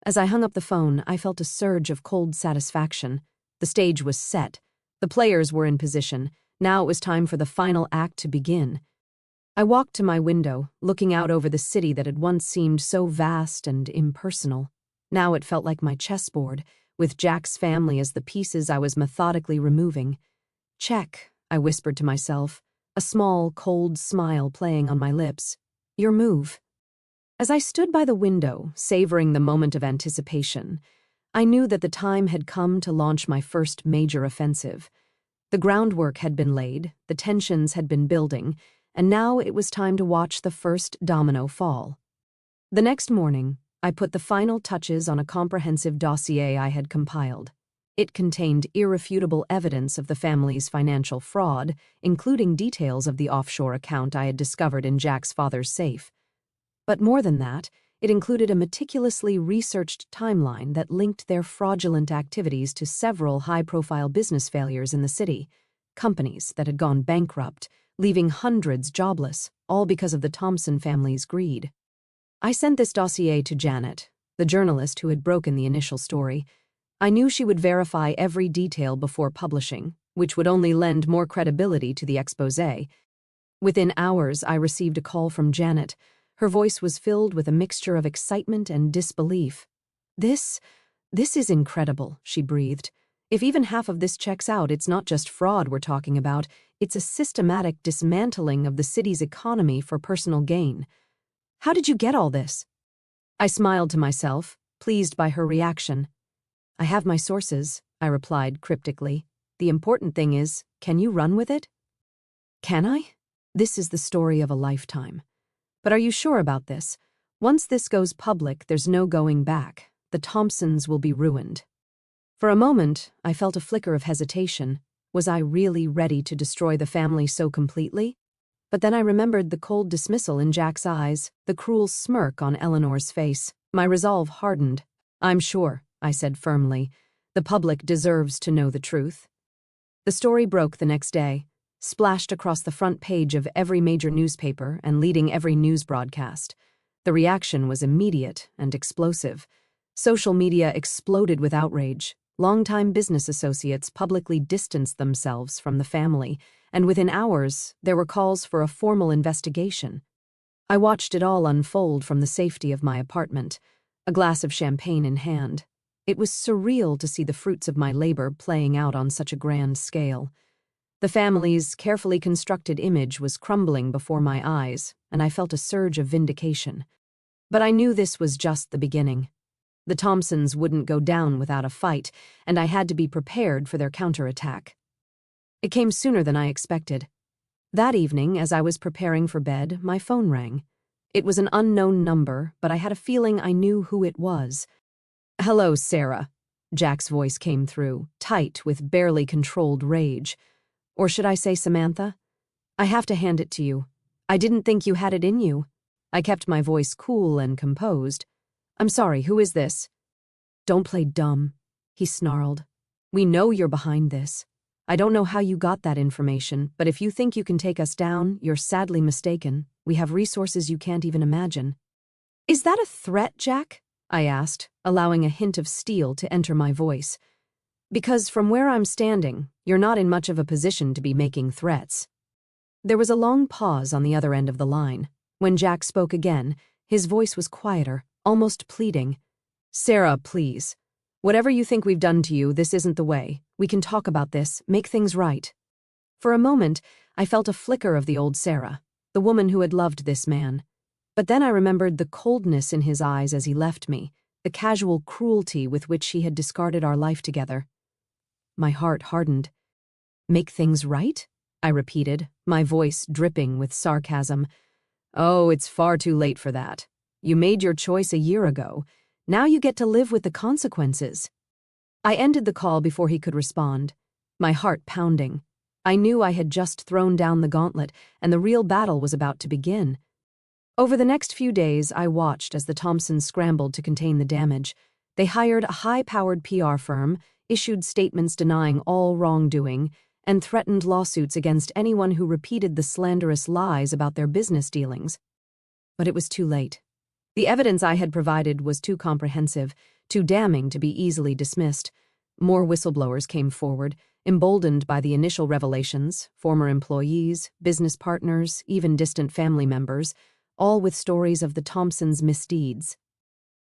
As I hung up the phone, I felt a surge of cold satisfaction. The stage was set. The players were in position. Now it was time for the final act to begin. I walked to my window, looking out over the city that had once seemed so vast and impersonal. Now it felt like my chessboard, with Jack's family as the pieces I was methodically removing. "Check," I whispered to myself, a small, cold smile playing on my lips. "Your move." As I stood by the window, savoring the moment of anticipation, I knew that the time had come to launch my first major offensive. The groundwork had been laid, the tensions had been building, and now it was time to watch the first domino fall. The next morning, I put the final touches on a comprehensive dossier I had compiled. It contained irrefutable evidence of the family's financial fraud, including details of the offshore account I had discovered in Jack's father's safe. But more than that, it included a meticulously researched timeline that linked their fraudulent activities to several high-profile business failures in the city, companies that had gone bankrupt, leaving hundreds jobless, all because of the Thompson family's greed. I sent this dossier to Janet, the journalist who had broken the initial story. I knew she would verify every detail before publishing, which would only lend more credibility to the exposé. Within hours, I received a call from Janet. Her voice was filled with a mixture of excitement and disbelief. This is incredible," she breathed. "If even half of this checks out, it's not just fraud we're talking about, it's a systematic dismantling of the city's economy for personal gain. How did you get all this?" I smiled to myself, pleased by her reaction. "I have my sources," I replied cryptically. "The important thing is, can you run with it?" Can I? This is the story of a lifetime. But are you sure about this? Once this goes public, there's no going back. The Thompsons will be ruined. For a moment, I felt a flicker of hesitation. Was I really ready to destroy the family so completely? But then I remembered the cold dismissal in Jack's eyes, the cruel smirk on Eleanor's face. My resolve hardened. I'm sure, I said firmly. The public deserves to know the truth. The story broke the next day, splashed across the front page of every major newspaper and leading every news broadcast. The reaction was immediate and explosive. Social media exploded with outrage. Longtime business associates publicly distanced themselves from the family, and within hours, there were calls for a formal investigation. I watched it all unfold from the safety of my apartment, a glass of champagne in hand. It was surreal to see the fruits of my labor playing out on such a grand scale. The family's carefully constructed image was crumbling before my eyes, and I felt a surge of vindication. But I knew this was just the beginning. The Thompsons wouldn't go down without a fight, and I had to be prepared for their counterattack. It came sooner than I expected. That evening, as I was preparing for bed, my phone rang. It was an unknown number, but I had a feeling I knew who it was. "Hello, Sarah," Jack's voice came through, tight with barely controlled rage. Or should I say Samantha? I have to hand it to you. I didn't think you had it in you. I kept my voice cool and composed. "I'm sorry, who is this?" "Don't play dumb," he snarled. "We know you're behind this. I don't know how you got that information, but if you think you can take us down, you're sadly mistaken. We have resources you can't even imagine." "Is that a threat, Jack?" I asked, allowing a hint of steel to enter my voice. "Because from where I'm standing, you're not in much of a position to be making threats." There was a long pause on the other end of the line. When Jack spoke again, his voice was quieter, almost pleading. "Sarah, please. Whatever you think we've done to you, this isn't the way. We can talk about this, make things right." For a moment, I felt a flicker of the old Sarah, the woman who had loved this man. But then I remembered the coldness in his eyes as he left me, the casual cruelty with which he had discarded our life together. My heart hardened. "Make things right?" I repeated, my voice dripping with sarcasm. "Oh, it's far too late for that. You made your choice a year ago. Now you get to live with the consequences." I ended the call before he could respond, my heart pounding. I knew I had just thrown down the gauntlet, and the real battle was about to begin. Over the next few days, I watched as the Thompsons scrambled to contain the damage. They hired a high-powered PR firm, issued statements denying all wrongdoing, and threatened lawsuits against anyone who repeated the slanderous lies about their business dealings. But it was too late. The evidence I had provided was too comprehensive, too damning to be easily dismissed. More whistleblowers came forward, emboldened by the initial revelations, former employees, business partners, even distant family members, all with stories of the Thompsons' misdeeds.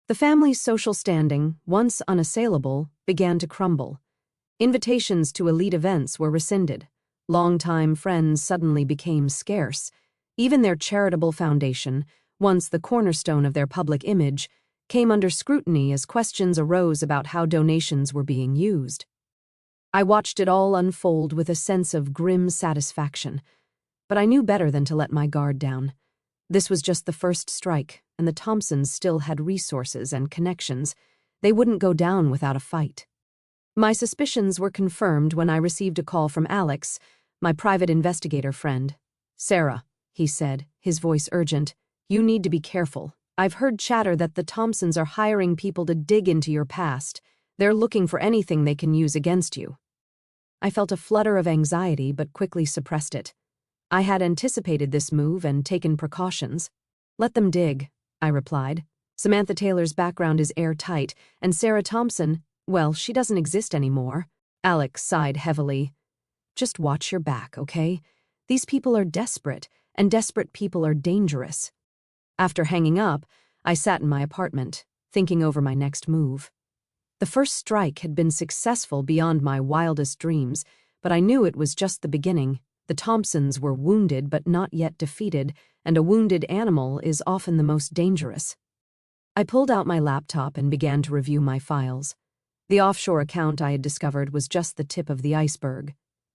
The family's social standing, once unassailable, began to crumble. Invitations to elite events were rescinded. Longtime friends suddenly became scarce. Even their charitable foundation, once the cornerstone of their public image, came under scrutiny as questions arose about how donations were being used. I watched it all unfold with a sense of grim satisfaction, but I knew better than to let my guard down. This was just the first strike, and the Thompsons still had resources and connections. They wouldn't go down without a fight. My suspicions were confirmed when I received a call from Alex, my private investigator friend. "Sarah," he said, his voice urgent, "you need to be careful. I've heard chatter that the Thompsons are hiring people to dig into your past. They're looking for anything they can use against you." I felt a flutter of anxiety but quickly suppressed it. I had anticipated this move and taken precautions. "Let them dig," I replied. "Samantha Taylor's background is airtight, and Sarah Thompson, well, she doesn't exist anymore." Alex sighed heavily. "Just watch your back, okay? These people are desperate, and desperate people are dangerous." After hanging up, I sat in my apartment, thinking over my next move. The first strike had been successful beyond my wildest dreams, but I knew it was just the beginning. The Thompsons were wounded but not yet defeated, and a wounded animal is often the most dangerous. I pulled out my laptop and began to review my files. The offshore account I had discovered was just the tip of the iceberg.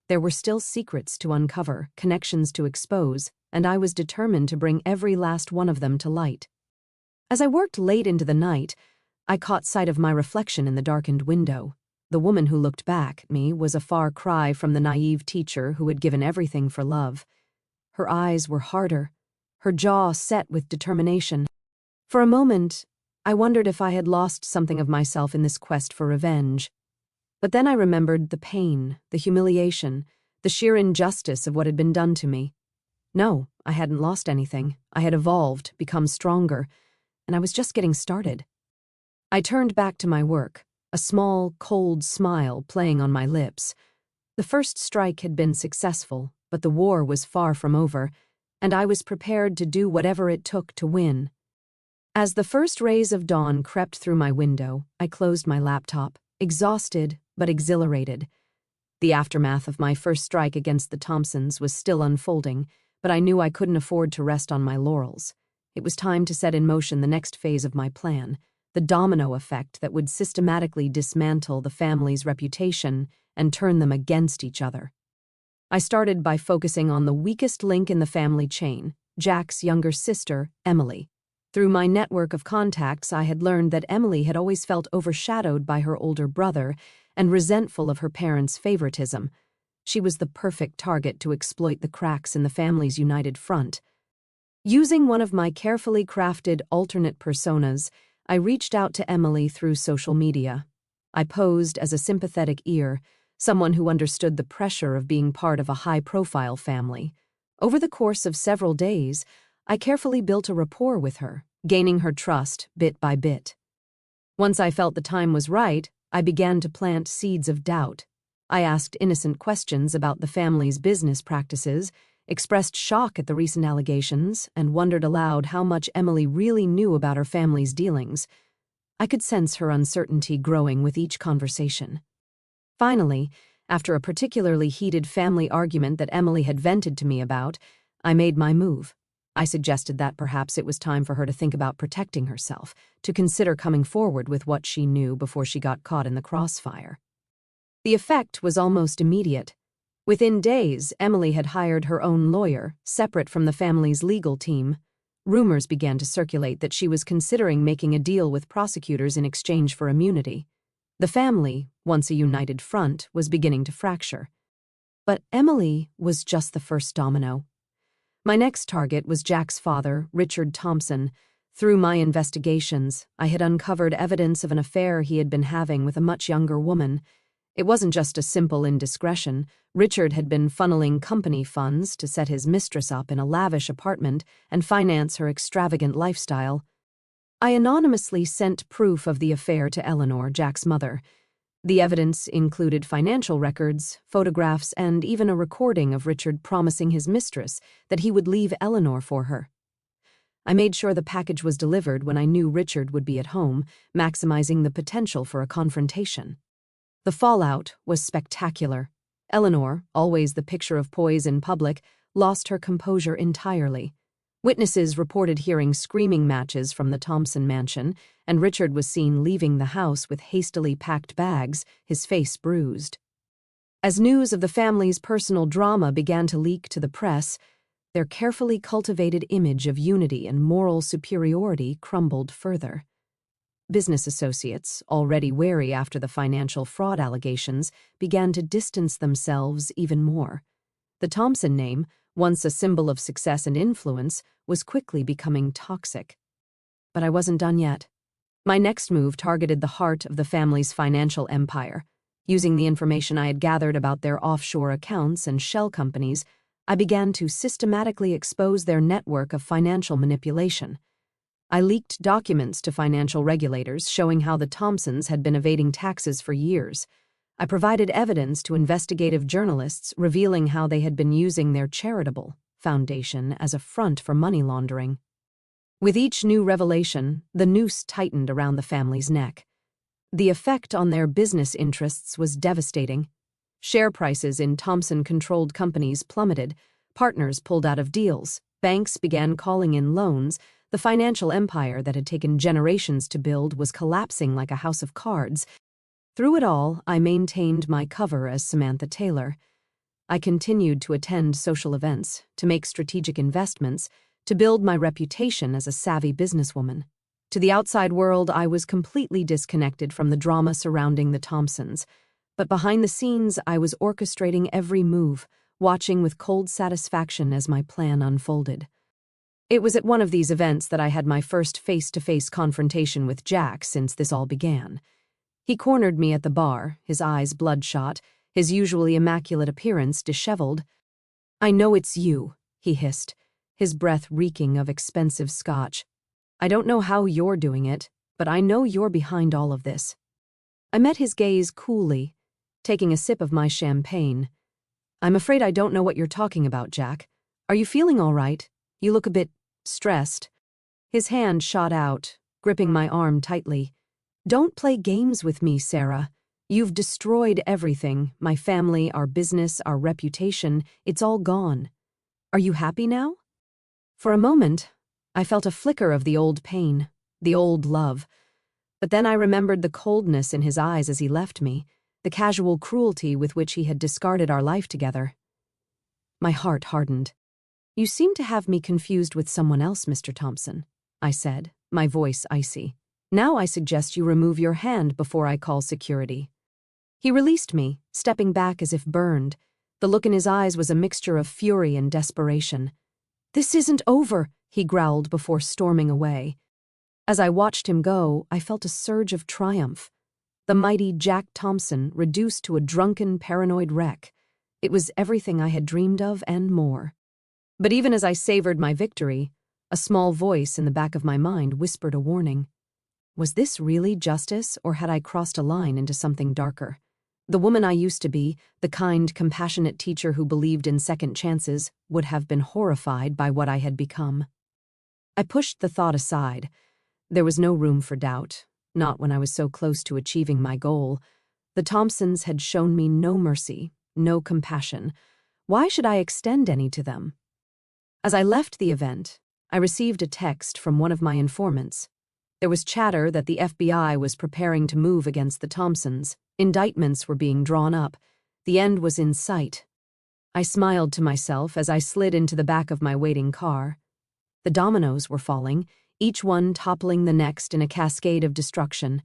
There were still secrets to uncover, connections to expose, and I was determined to bring every last one of them to light. As I worked late into the night, I caught sight of my reflection in the darkened window. The woman who looked back at me was a far cry from the naive teacher who had given everything for love. Her eyes were harder, her jaw set with determination. For a moment, I wondered if I had lost something of myself in this quest for revenge. But then I remembered the pain, the humiliation, the sheer injustice of what had been done to me. No, I hadn't lost anything. I had evolved, become stronger, and I was just getting started. I turned back to my work, a small, cold smile playing on my lips. The first strike had been successful, but the war was far from over, and I was prepared to do whatever it took to win. As the first rays of dawn crept through my window, I closed my laptop, exhausted but exhilarated. The aftermath of my first strike against the Thompsons was still unfolding, but I knew I couldn't afford to rest on my laurels. It was time to set in motion the next phase of my plan, the domino effect that would systematically dismantle the family's reputation and turn them against each other. I started by focusing on the weakest link in the family chain, Jack's younger sister, Emily. Through my network of contacts, I had learned that Emily had always felt overshadowed by her older brother and resentful of her parents' favoritism. She was the perfect target to exploit the cracks in the family's united front. Using one of my carefully crafted alternate personas, I reached out to Emily through social media. I posed as a sympathetic ear, someone who understood the pressure of being part of a high-profile family. Over the course of several days, I carefully built a rapport with her, gaining her trust bit by bit. Once I felt the time was right, I began to plant seeds of doubt. I asked innocent questions about the family's business practices, expressed shock at the recent allegations, and wondered aloud how much Emily really knew about her family's dealings. I could sense her uncertainty growing with each conversation. Finally, after a particularly heated family argument that Emily had vented to me about, I made my move. I suggested that perhaps it was time for her to think about protecting herself, to consider coming forward with what she knew before she got caught in the crossfire. The effect was almost immediate. Within days, Emily had hired her own lawyer, separate from the family's legal team. Rumors began to circulate that she was considering making a deal with prosecutors in exchange for immunity. The family, once a united front, was beginning to fracture. But Emily was just the first domino. My next target was Jack's father, Richard Thompson. Through my investigations, I had uncovered evidence of an affair he had been having with a much younger woman. It wasn't just a simple indiscretion. Richard had been funneling company funds to set his mistress up in a lavish apartment and finance her extravagant lifestyle. I anonymously sent proof of the affair to Eleanor, Jack's mother. The evidence included financial records, photographs, and even a recording of Richard promising his mistress that he would leave Eleanor for her. I made sure the package was delivered when I knew Richard would be at home, maximizing the potential for a confrontation. The fallout was spectacular. Eleanor, always the picture of poise in public, lost her composure entirely. Witnesses reported hearing screaming matches from the Thompson mansion, and Richard was seen leaving the house with hastily packed bags, his face bruised. As news of the family's personal drama began to leak to the press, their carefully cultivated image of unity and moral superiority crumbled further. Business associates, already wary after the financial fraud allegations, began to distance themselves even more. The Thompson name, once a symbol of success and influence, was quickly becoming toxic. But I wasn't done yet. My next move targeted the heart of the family's financial empire. Using the information I had gathered about their offshore accounts and shell companies, I began to systematically expose their network of financial manipulation. I leaked documents to financial regulators showing how the Thompsons had been evading taxes for years. I provided evidence to investigative journalists revealing how they had been using their charitable foundation as a front for money laundering. With each new revelation, the noose tightened around the family's neck. The effect on their business interests was devastating. Share prices in Thompson-controlled companies plummeted, partners pulled out of deals, banks began calling in loans. The financial empire that had taken generations to build was collapsing like a house of cards. Through it all, I maintained my cover as Samantha Taylor. I continued to attend social events, to make strategic investments, to build my reputation as a savvy businesswoman. To the outside world, I was completely disconnected from the drama surrounding the Thompsons. But behind the scenes, I was orchestrating every move, watching with cold satisfaction as my plan unfolded. It was at one of these events that I had my first face-to-face confrontation with Jack since this all began. He cornered me at the bar, his eyes bloodshot, his usually immaculate appearance disheveled. "I know it's you," he hissed, his breath reeking of expensive scotch. "I don't know how you're doing it, but I know you're behind all of this." I met his gaze coolly, taking a sip of my champagne. "I'm afraid I don't know what you're talking about, Jack. Are you feeling all right? You look a bit stressed." His hand shot out, gripping my arm tightly. "Don't play games with me, Sarah. You've destroyed everything, my family, our business, our reputation. It's all gone. Are you happy now?" For a moment, I felt a flicker of the old pain, the old love. But then I remembered the coldness in his eyes as he left me, the casual cruelty with which he had discarded our life together. My heart hardened. "You seem to have me confused with someone else, Mr. Thompson," I said, my voice icy. "Now I suggest you remove your hand before I call security." He released me, stepping back as if burned. The look in his eyes was a mixture of fury and desperation. "This isn't over," he growled before storming away. As I watched him go, I felt a surge of triumph. The mighty Jack Thompson reduced to a drunken, paranoid wreck. It was everything I had dreamed of and more. But even as I savored my victory, a small voice in the back of my mind whispered a warning. Was this really justice, or had I crossed a line into something darker? The woman I used to be, the kind, compassionate teacher who believed in second chances, would have been horrified by what I had become. I pushed the thought aside. There was no room for doubt, not when I was so close to achieving my goal. The Thompsons had shown me no mercy, no compassion. Why should I extend any to them? As I left the event, I received a text from one of my informants. There was chatter that the FBI was preparing to move against the Thompsons. Indictments were being drawn up. The end was in sight. I smiled to myself as I slid into the back of my waiting car. The dominoes were falling, each one toppling the next in a cascade of destruction.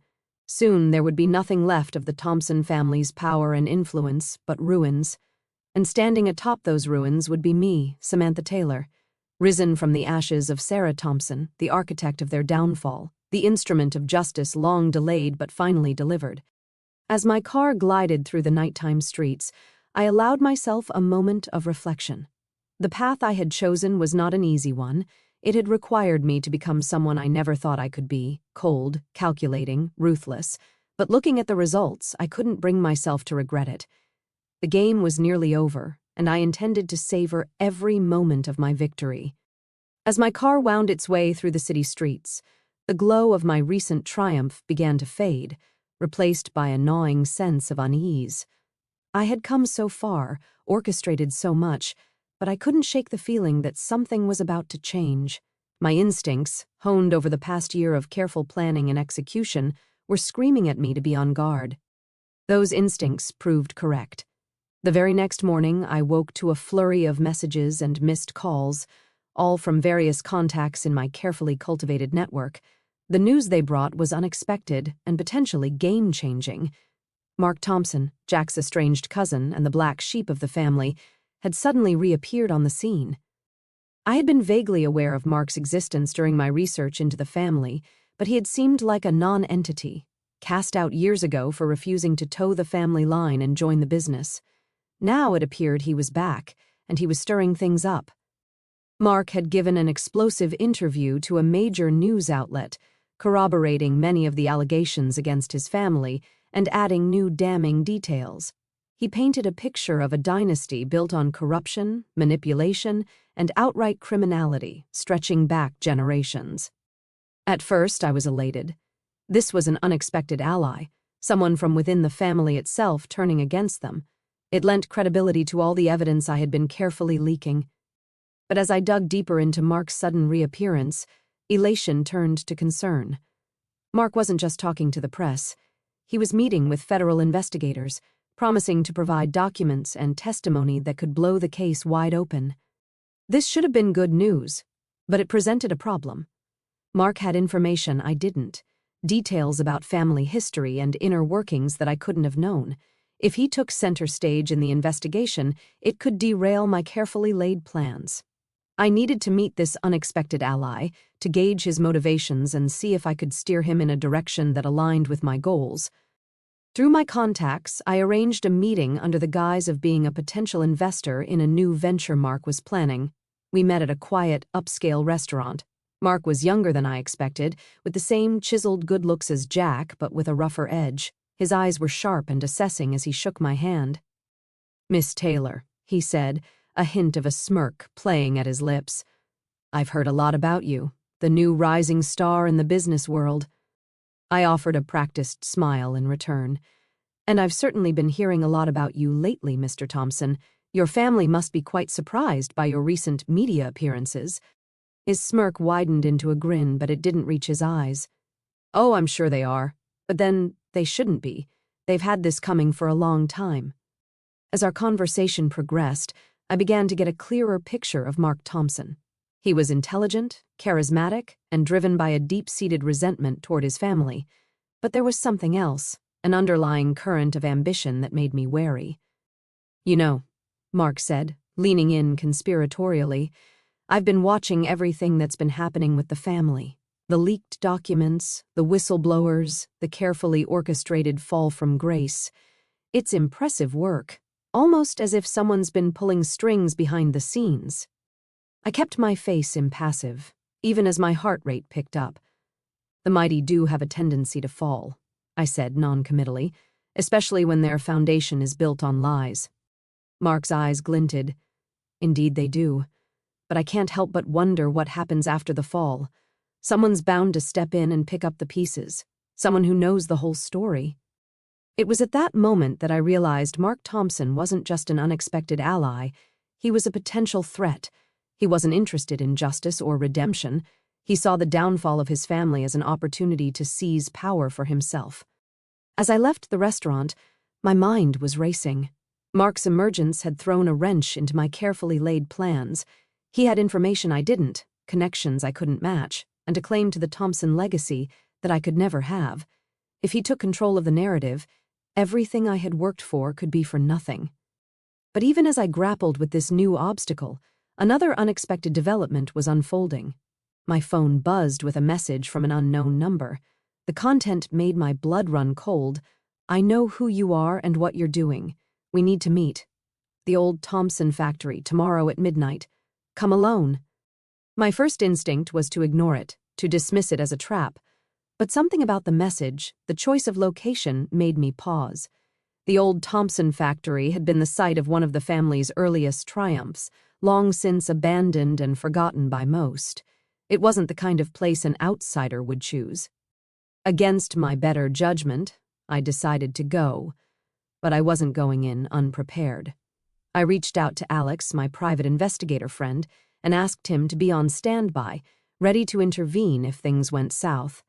Soon there would be nothing left of the Thompson family's power and influence but ruins. And standing atop those ruins would be me, Samantha Taylor, risen from the ashes of Sarah Thompson, the architect of their downfall, the instrument of justice long delayed but finally delivered. As my car glided through the nighttime streets, I allowed myself a moment of reflection. The path I had chosen was not an easy one. It had required me to become someone I never thought I could be, cold, calculating, ruthless. But looking at the results, I couldn't bring myself to regret it. The game was nearly over, and I intended to savor every moment of my victory. As my car wound its way through the city streets, the glow of my recent triumph began to fade, replaced by a gnawing sense of unease. I had come so far, orchestrated so much, but I couldn't shake the feeling that something was about to change. My instincts, honed over the past year of careful planning and execution, were screaming at me to be on guard. Those instincts proved correct. The very next morning, I woke to a flurry of messages and missed calls, all from various contacts in my carefully cultivated network. The news they brought was unexpected and potentially game-changing. Mark Thompson, Jack's estranged cousin and the black sheep of the family, had suddenly reappeared on the scene. I had been vaguely aware of Mark's existence during my research into the family, but he had seemed like a non-entity, cast out years ago for refusing to toe the family line and join the business. Now it appeared he was back, and he was stirring things up. Mark had given an explosive interview to a major news outlet, corroborating many of the allegations against his family and adding new damning details. He painted a picture of a dynasty built on corruption, manipulation, and outright criminality, stretching back generations. At first, I was elated. This was an unexpected ally, someone from within the family itself turning against them. It lent credibility to all the evidence I had been carefully leaking. But as I dug deeper into Mark's sudden reappearance, elation turned to concern. Mark wasn't just talking to the press. He was meeting with federal investigators, promising to provide documents and testimony that could blow the case wide open. This should have been good news, but it presented a problem. Mark had information I didn't, details about family history and inner workings that I couldn't have known. If he took center stage in the investigation, it could derail my carefully laid plans. I needed to meet this unexpected ally, to gauge his motivations and see if I could steer him in a direction that aligned with my goals. Through my contacts, I arranged a meeting under the guise of being a potential investor in a new venture Mark was planning. We met at a quiet, upscale restaurant. Mark was younger than I expected, with the same chiseled good looks as Jack, but with a rougher edge. His eyes were sharp and assessing as he shook my hand. "Miss Taylor," he said, a hint of a smirk playing at his lips. "I've heard a lot about you, the new rising star in the business world." I offered a practiced smile in return. "And I've certainly been hearing a lot about you lately, Mr. Thompson. Your family must be quite surprised by your recent media appearances." His smirk widened into a grin, but it didn't reach his eyes. "Oh, I'm sure they are. But then, they shouldn't be. They've had this coming for a long time." As our conversation progressed, I began to get a clearer picture of Mark Thompson. He was intelligent, charismatic, and driven by a deep-seated resentment toward his family. But there was something else, an underlying current of ambition that made me wary. "You know," Mark said, leaning in conspiratorially, "I've been watching everything that's been happening with the family. The leaked documents, the whistleblowers, the carefully orchestrated fall from grace. It's impressive work, almost as if someone's been pulling strings behind the scenes." I kept my face impassive, even as my heart rate picked up. "The mighty do have a tendency to fall," I said noncommittally, "especially when their foundation is built on lies." Mark's eyes glinted. "Indeed they do. But I can't help but wonder what happens after the fall. Someone's bound to step in and pick up the pieces, someone who knows the whole story." It was at that moment that I realized Mark Thompson wasn't just an unexpected ally, he was a potential threat. He wasn't interested in justice or redemption. He saw the downfall of his family as an opportunity to seize power for himself. As I left the restaurant, my mind was racing. Mark's emergence had thrown a wrench into my carefully laid plans. He had information I didn't, connections I couldn't match, and a claim to the Thompson legacy that I could never have. If he took control of the narrative, everything I had worked for could be for nothing. But even as I grappled with this new obstacle, another unexpected development was unfolding. My phone buzzed with a message from an unknown number. The content made my blood run cold. "I know who you are and what you're doing. We need to meet. The old Thompson factory, tomorrow at midnight. Come alone." My first instinct was to ignore it, to dismiss it as a trap. But something about the message, the choice of location, made me pause. The old Thompson factory had been the site of one of the family's earliest triumphs, long since abandoned and forgotten by most. It wasn't the kind of place an outsider would choose. Against my better judgment, I decided to go. But I wasn't going in unprepared. I reached out to Alex, my private investigator friend, and asked him to be on standby, ready to intervene if things went south.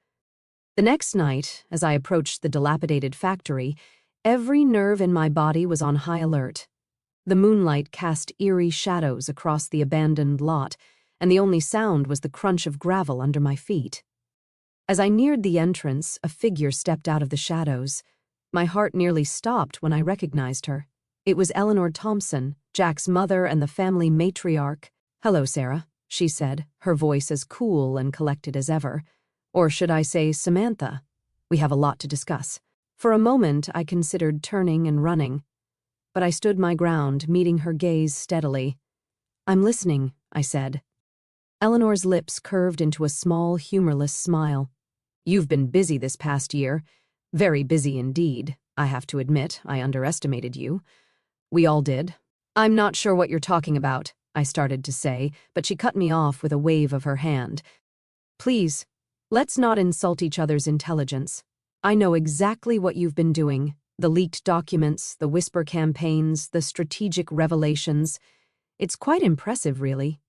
The next night, as I approached the dilapidated factory, every nerve in my body was on high alert. The moonlight cast eerie shadows across the abandoned lot, and the only sound was the crunch of gravel under my feet. As I neared the entrance, a figure stepped out of the shadows. My heart nearly stopped when I recognized her. It was Eleanor Thompson, Jack's mother and the family matriarch. "Hello, Sarah," she said, her voice as cool and collected as ever. Or should I say Samantha? "We have a lot to discuss." For a moment, I considered turning and running. But I stood my ground, meeting her gaze steadily. "I'm listening," I said. Eleanor's lips curved into a small, humorless smile. "You've been busy this past year. Very busy indeed. I have to admit, I underestimated you. We all did." "I'm not sure what you're talking about," I started to say, but she cut me off with a wave of her hand. "Please, let's not insult each other's intelligence. I know exactly what you've been doing. The leaked documents, the whisper campaigns, the strategic revelations. It's quite impressive, really.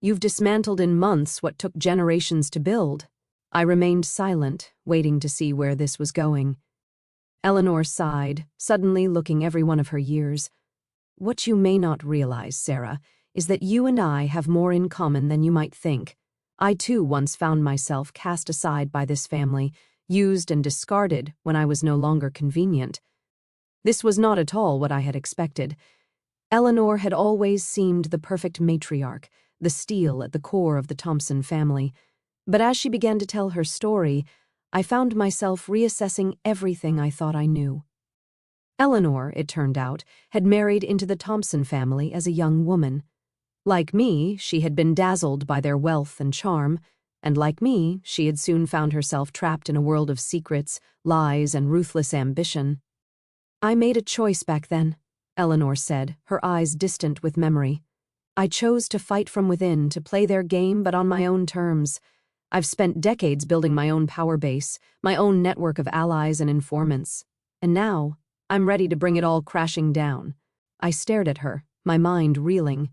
You've dismantled in months what took generations to build." I remained silent, waiting to see where this was going. Eleanor sighed, suddenly looking every one of her years. What you may not realize, Sarah, is that you and I have more in common than you might think. I too once found myself cast aside by this family, used and discarded when I was no longer convenient. This was not at all what I had expected. Eleanor had always seemed the perfect matriarch, the steel at the core of the Thompson family. But as she began to tell her story, I found myself reassessing everything I thought I knew. Eleanor, it turned out, had married into the Thompson family as a young woman. Like me, she had been dazzled by their wealth and charm, and like me, she had soon found herself trapped in a world of secrets, lies, and ruthless ambition. I made a choice back then, Eleanor said, her eyes distant with memory. I chose to fight from within, to play their game but on my own terms. I've spent decades building my own power base, my own network of allies and informants. And now, I'm ready to bring it all crashing down. I stared at her, my mind reeling.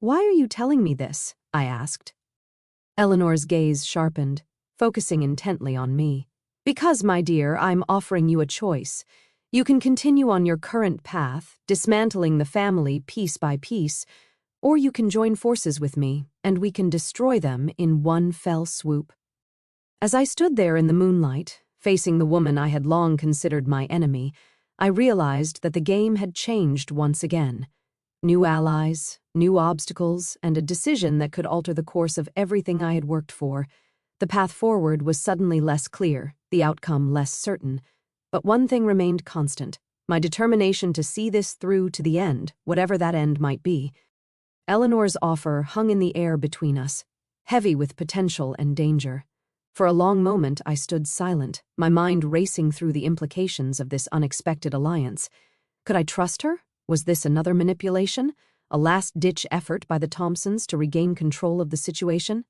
Why are you telling me this? I asked. Eleanor's gaze sharpened, focusing intently on me. Because, my dear, I'm offering you a choice. You can continue on your current path, dismantling the family piece by piece, or you can join forces with me, and we can destroy them in one fell swoop. As I stood there in the moonlight, facing the woman I had long considered my enemy, I realized that the game had changed once again. New allies, new obstacles, and a decision that could alter the course of everything I had worked for. The path forward was suddenly less clear, the outcome less certain. But one thing remained constant, my determination to see this through to the end, whatever that end might be. Eleanor's offer hung in the air between us, heavy with potential and danger. For a long moment I stood silent, my mind racing through the implications of this unexpected alliance. Could I trust her? Was this another manipulation? A last-ditch effort by the Thompsons to regain control of the situation?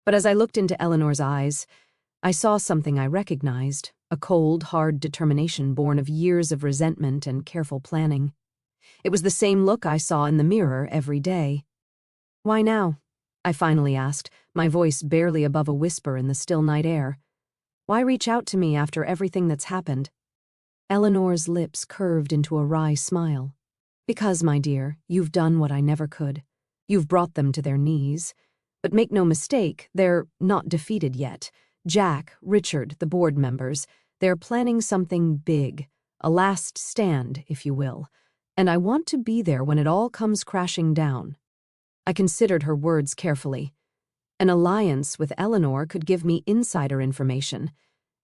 But as I looked into Eleanor's eyes, I saw something I recognized, a cold, hard determination born of years of resentment and careful planning. It was the same look I saw in the mirror every day. Why now? I finally asked, my voice barely above a whisper in the still night air. Why reach out to me after everything that's happened? Eleanor's lips curved into a wry smile. Because, my dear, you've done what I never could. You've brought them to their knees. But make no mistake, they're not defeated yet. Jack, Richard, the board members, they're planning something big, a last stand, if you will. And I want to be there when it all comes crashing down. I considered her words carefully. An alliance with Eleanor could give me insider information,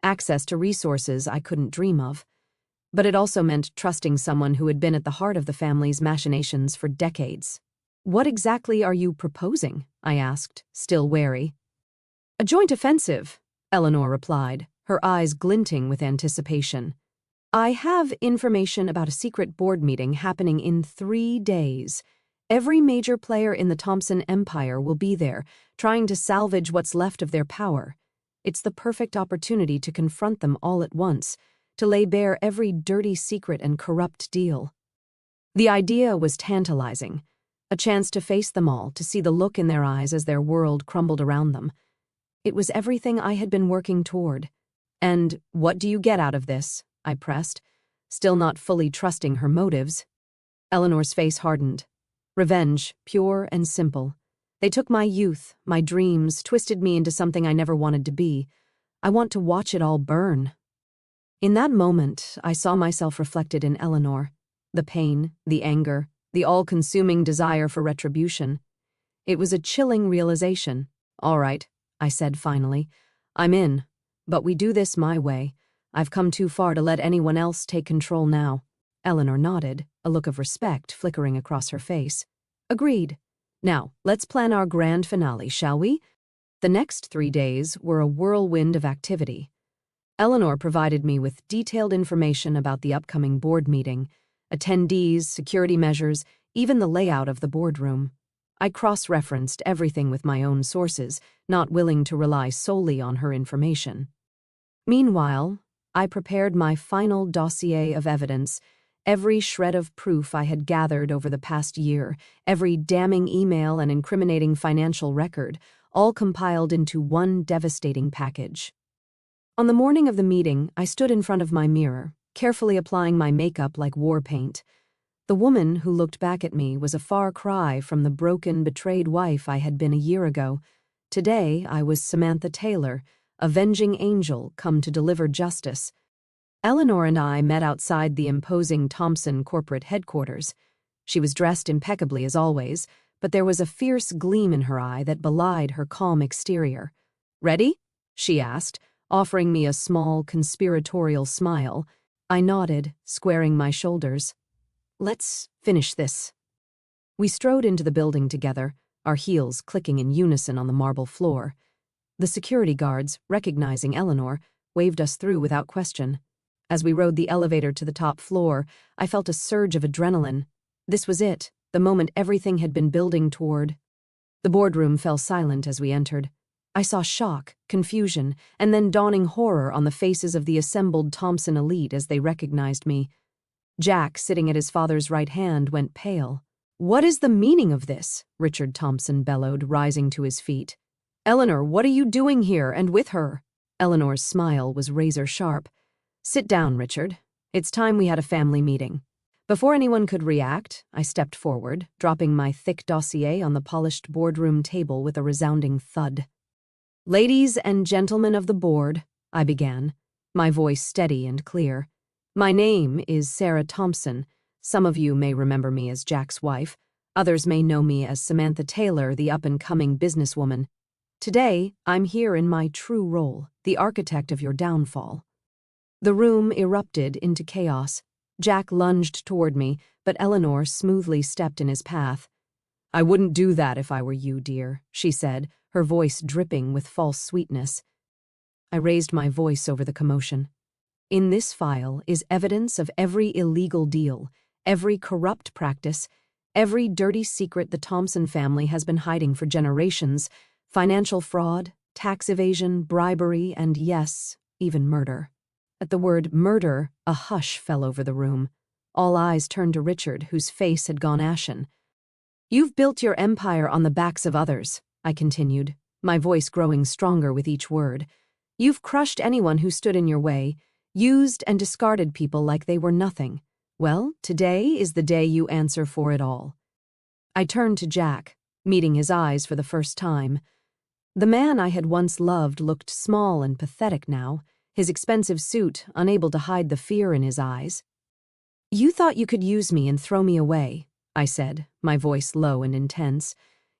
access to resources I couldn't dream of. But it also meant trusting someone who had been at the heart of the family's machinations for decades. What exactly are you proposing? I asked, still wary. A joint offensive, Eleanor replied, her eyes glinting with anticipation. I have information about a secret board meeting happening in 3 days. Every major player in the Thompson Empire will be there, trying to salvage what's left of their power. It's the perfect opportunity to confront them all at once, to lay bare every dirty secret and corrupt deal. The idea was tantalizing, a chance to face them all, to see the look in their eyes as their world crumbled around them. It was everything I had been working toward. And what do you get out of this? I pressed, still not fully trusting her motives. Eleanor's face hardened. Revenge, pure and simple. They took my youth, my dreams, twisted me into something I never wanted to be. I want to watch it all burn. In that moment, I saw myself reflected in Eleanor. The pain, the anger, the all-consuming desire for retribution. It was a chilling realization. All right, I said finally. I'm in, but we do this my way. I've come too far to let anyone else take control now. Eleanor nodded, a look of respect flickering across her face. Agreed. Now, let's plan our grand finale, shall we? The next 3 days were a whirlwind of activity. Eleanor provided me with detailed information about the upcoming board meeting, attendees, security measures, even the layout of the boardroom. I cross-referenced everything with my own sources, not willing to rely solely on her information. Meanwhile, I prepared my final dossier of evidence, every shred of proof I had gathered over the past year, every damning email and incriminating financial record, all compiled into one devastating package. On the morning of the meeting, I stood in front of my mirror, carefully applying my makeup like war paint. The woman who looked back at me was a far cry from the broken, betrayed wife I had been a year ago. Today, I was Samantha Taylor, avenging angel come to deliver justice. Eleanor and I met outside the imposing Thompson corporate headquarters. She was dressed impeccably as always, but there was a fierce gleam in her eye that belied her calm exterior. "Ready?" she asked, offering me a small, conspiratorial smile. I nodded, squaring my shoulders. "Let's finish this." We strode into the building together, our heels clicking in unison on the marble floor. The security guards, recognizing Eleanor, waved us through without question. As we rode the elevator to the top floor, I felt a surge of adrenaline. This was it, the moment everything had been building toward. The boardroom fell silent as we entered. I saw shock, confusion, and then dawning horror on the faces of the assembled Thompson elite as they recognized me. Jack, sitting at his father's right hand, went pale. "What is the meaning of this?" Richard Thompson bellowed, rising to his feet. "Eleanor, what are you doing here and with her?" Eleanor's smile was razor-sharp. "Sit down, Richard. It's time we had a family meeting." Before anyone could react, I stepped forward, dropping my thick dossier on the polished boardroom table with a resounding thud. "Ladies and gentlemen of the board," I began, my voice steady and clear. "My name is Sarah Thompson. Some of you may remember me as Jack's wife. Others may know me as Samantha Taylor, the up-and-coming businesswoman. Today, I'm here in my true role, the architect of your downfall." The room erupted into chaos. Jack lunged toward me, but Eleanor smoothly stepped in his path. "I wouldn't do that if I were you, dear," she said, her voice dripping with false sweetness. I raised my voice over the commotion. "In this file is evidence of every illegal deal, every corrupt practice, every dirty secret the Thompson family has been hiding for generations, financial fraud, tax evasion, bribery, and yes, even murder." At the word murder, a hush fell over the room. All eyes turned to Richard, whose face had gone ashen. "You've built your empire on the backs of others," I continued, my voice growing stronger with each word. "You've crushed anyone who stood in your way, used and discarded people like they were nothing. Well, today is the day you answer for it all." I turned to Jack, meeting his eyes for the first time. The man I had once loved looked small and pathetic now, his expensive suit unable to hide the fear in his eyes. "You thought you could use me and throw me away," I said, my voice low and intense.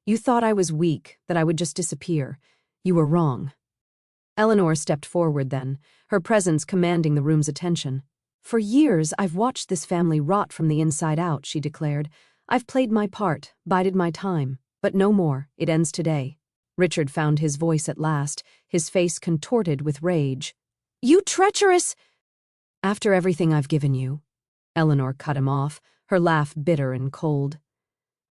"You thought I was weak, that I would just disappear. You were wrong." Eleanor stepped forward then, her presence commanding the room's attention. "For years, I've watched this family rot from the inside out," she declared. "I've played my part, bided my time, but no more. It ends today." Richard found his voice at last, his face contorted with rage. "You treacherous—" "After everything I've given you," Eleanor cut him off, her laugh bitter and cold.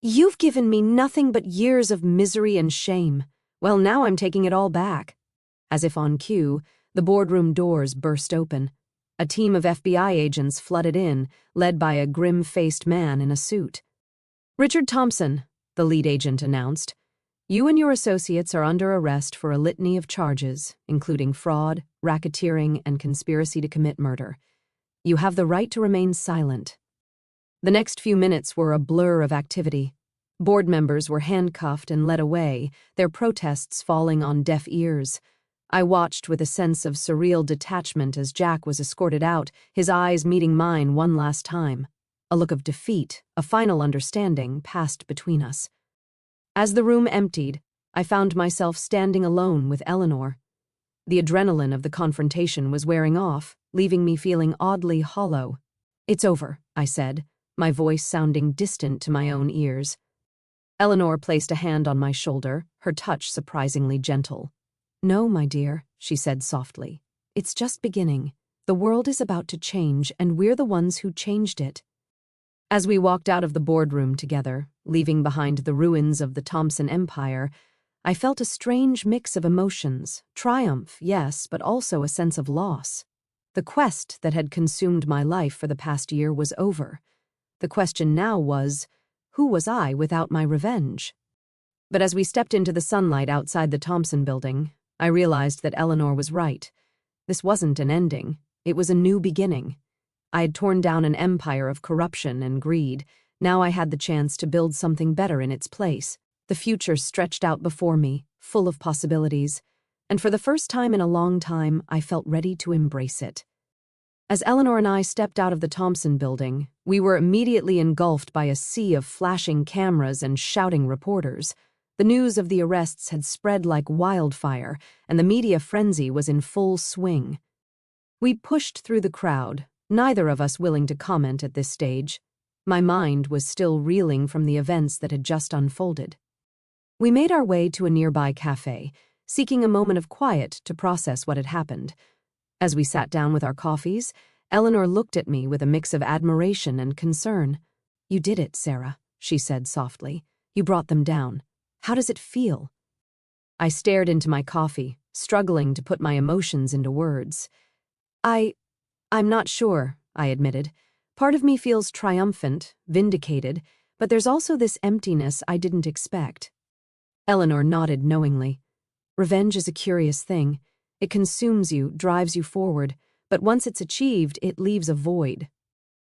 "You've given me nothing but years of misery and shame. Well, now I'm taking it all back." As if on cue, the boardroom doors burst open. A team of FBI agents flooded in, led by a grim-faced man in a suit. "Richard Thompson," the lead agent announced. "You and your associates are under arrest for a litany of charges, including fraud, racketeering, and conspiracy to commit murder. You have the right to remain silent." The next few minutes were a blur of activity. Board members were handcuffed and led away, their protests falling on deaf ears. I watched with a sense of surreal detachment as Jack was escorted out, his eyes meeting mine one last time. A look of defeat, a final understanding, passed between us. As the room emptied, I found myself standing alone with Eleanor. The adrenaline of the confrontation was wearing off, leaving me feeling oddly hollow. "It's over," I said, my voice sounding distant to my own ears. Eleanor placed a hand on my shoulder, her touch surprisingly gentle. "No, my dear," she said softly. "It's just beginning. The world is about to change, and we're the ones who changed it." As we walked out of the boardroom together, leaving behind the ruins of the Thompson Empire, I felt a strange mix of emotions, triumph, yes, but also a sense of loss. The quest that had consumed my life for the past year was over. The question now was, who was I without my revenge? But as we stepped into the sunlight outside the Thompson building, I realized that Eleanor was right. This wasn't an ending. It was a new beginning. I had torn down an empire of corruption and greed. Now I had the chance to build something better in its place. The future stretched out before me, full of possibilities, and for the first time in a long time, I felt ready to embrace it. As Eleanor and I stepped out of the Thompson building, we were immediately engulfed by a sea of flashing cameras and shouting reporters. The news of the arrests had spread like wildfire, and the media frenzy was in full swing. We pushed through the crowd, neither of us willing to comment at this stage. My mind was still reeling from the events that had just unfolded. We made our way to a nearby cafe, seeking a moment of quiet to process what had happened. As we sat down with our coffees, Eleanor looked at me with a mix of admiration and concern. "You did it, Sarah," she said softly. "You brought them down. How does it feel?" I stared into my coffee, struggling to put my emotions into words. I'm not sure," I admitted. "Part of me feels triumphant, vindicated, but there's also this emptiness I didn't expect." Eleanor nodded knowingly. "Revenge is a curious thing. It consumes you, drives you forward, but once it's achieved, it leaves a void."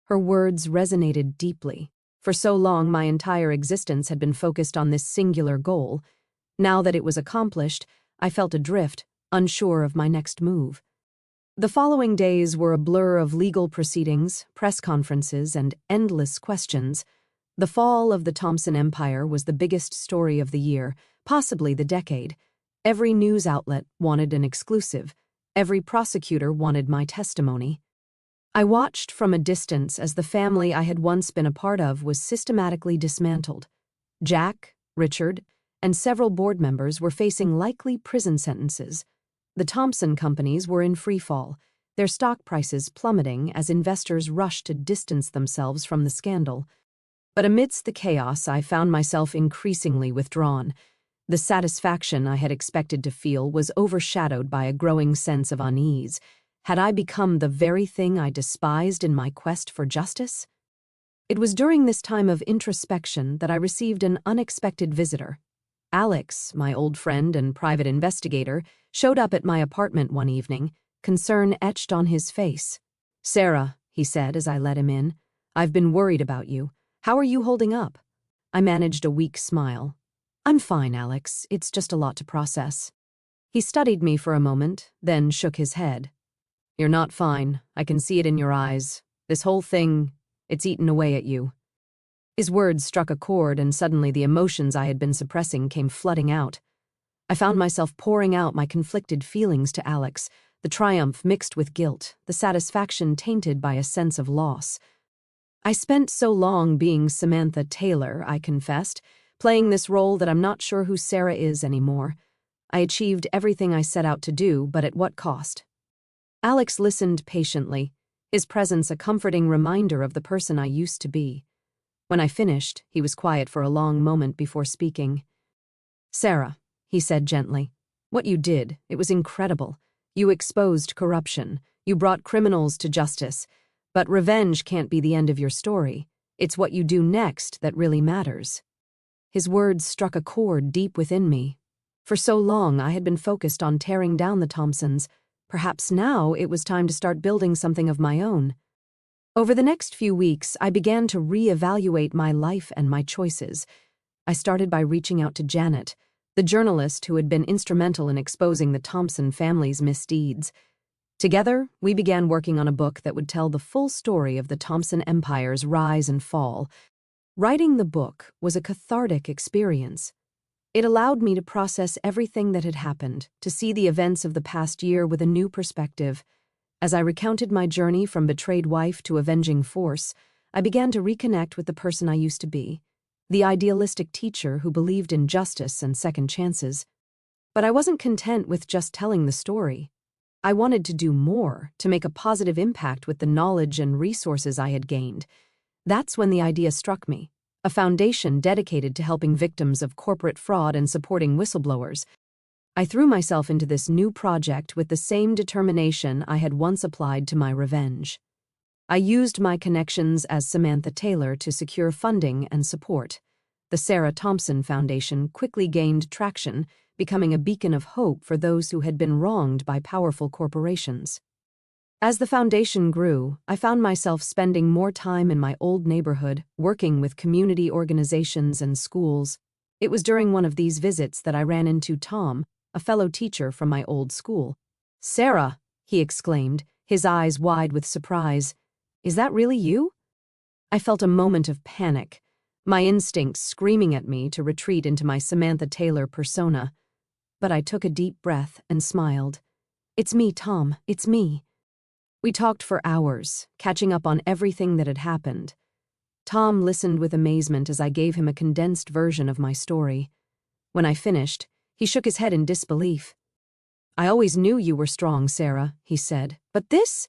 Her words resonated deeply. For so long, my entire existence had been focused on this singular goal. Now that it was accomplished, I felt adrift, unsure of my next move. The following days were a blur of legal proceedings, press conferences, and endless questions. The fall of the Thompson Empire was the biggest story of the year, possibly the decade. Every news outlet wanted an exclusive. Every prosecutor wanted my testimony. I watched from a distance as the family I had once been a part of was systematically dismantled. Jack, Richard, and several board members were facing likely prison sentences. The Thompson companies were in freefall, their stock prices plummeting as investors rushed to distance themselves from the scandal. But amidst the chaos, I found myself increasingly withdrawn. The satisfaction I had expected to feel was overshadowed by a growing sense of unease. Had I become the very thing I despised in my quest for justice? It was during this time of introspection that I received an unexpected visitor. Alex, my old friend and private investigator, showed up at my apartment one evening, concern etched on his face. "Sarah," he said as I let him in, "I've been worried about you. How are you holding up?" I managed a weak smile. "I'm fine, Alex. It's just a lot to process." He studied me for a moment, then shook his head. "You're not fine. I can see it in your eyes. This whole thing, it's eaten away at you." His words struck a chord, and suddenly the emotions I had been suppressing came flooding out. I found myself pouring out my conflicted feelings to Alex, the triumph mixed with guilt, the satisfaction tainted by a sense of loss. "I spent so long being Samantha Taylor," I confessed, "playing this role that I'm not sure who Sarah is anymore. I achieved everything I set out to do, but at what cost?" Alex listened patiently, his presence a comforting reminder of the person I used to be. When I finished, he was quiet for a long moment before speaking. "Sarah," he said gently, "what you did, it was incredible. You exposed corruption. You brought criminals to justice. But revenge can't be the end of your story. It's what you do next that really matters." His words struck a chord deep within me. For so long, I had been focused on tearing down the Thompsons. Perhaps now it was time to start building something of my own. Over the next few weeks, I began to reevaluate my life and my choices. I started by reaching out to Janet, the journalist who had been instrumental in exposing the Thompson family's misdeeds. Together, we began working on a book that would tell the full story of the Thompson Empire's rise and fall. Writing the book was a cathartic experience. It allowed me to process everything that had happened, to see the events of the past year with a new perspective. As I recounted my journey from betrayed wife to avenging force, I began to reconnect with the person I used to be, the idealistic teacher who believed in justice and second chances. But I wasn't content with just telling the story. I wanted to do more, to make a positive impact with the knowledge and resources I had gained. That's when the idea struck me, a foundation dedicated to helping victims of corporate fraud and supporting whistleblowers. I threw myself into this new project with the same determination I had once applied to my revenge. I used my connections as Samantha Taylor to secure funding and support. The Sarah Thompson Foundation quickly gained traction, becoming a beacon of hope for those who had been wronged by powerful corporations. As the foundation grew, I found myself spending more time in my old neighborhood, working with community organizations and schools. It was during one of these visits that I ran into Tom, a fellow teacher from my old school. "Sarah," he exclaimed, his eyes wide with surprise. "Is that really you?" I felt a moment of panic, my instincts screaming at me to retreat into my Samantha Taylor persona. But I took a deep breath and smiled. "It's me, Tom, it's me." We talked for hours, catching up on everything that had happened. Tom listened with amazement as I gave him a condensed version of my story. When I finished, he shook his head in disbelief. "I always knew you were strong, Sarah," he said. "But this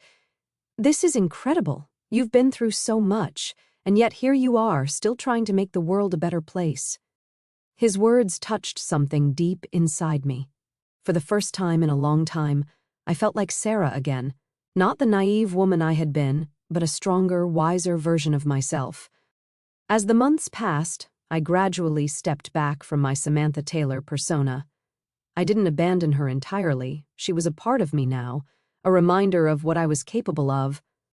is incredible. You've been through so much, and yet here you are, still trying to make the world a better place." His words touched something deep inside me. For the first time in a long time, I felt like Sarah again. Not the naive woman I had been, but a stronger, wiser version of myself. As the months passed, I gradually stepped back from my Samantha Taylor persona. I didn't abandon her entirely. She was a part of me now, a reminder of what I was capable of,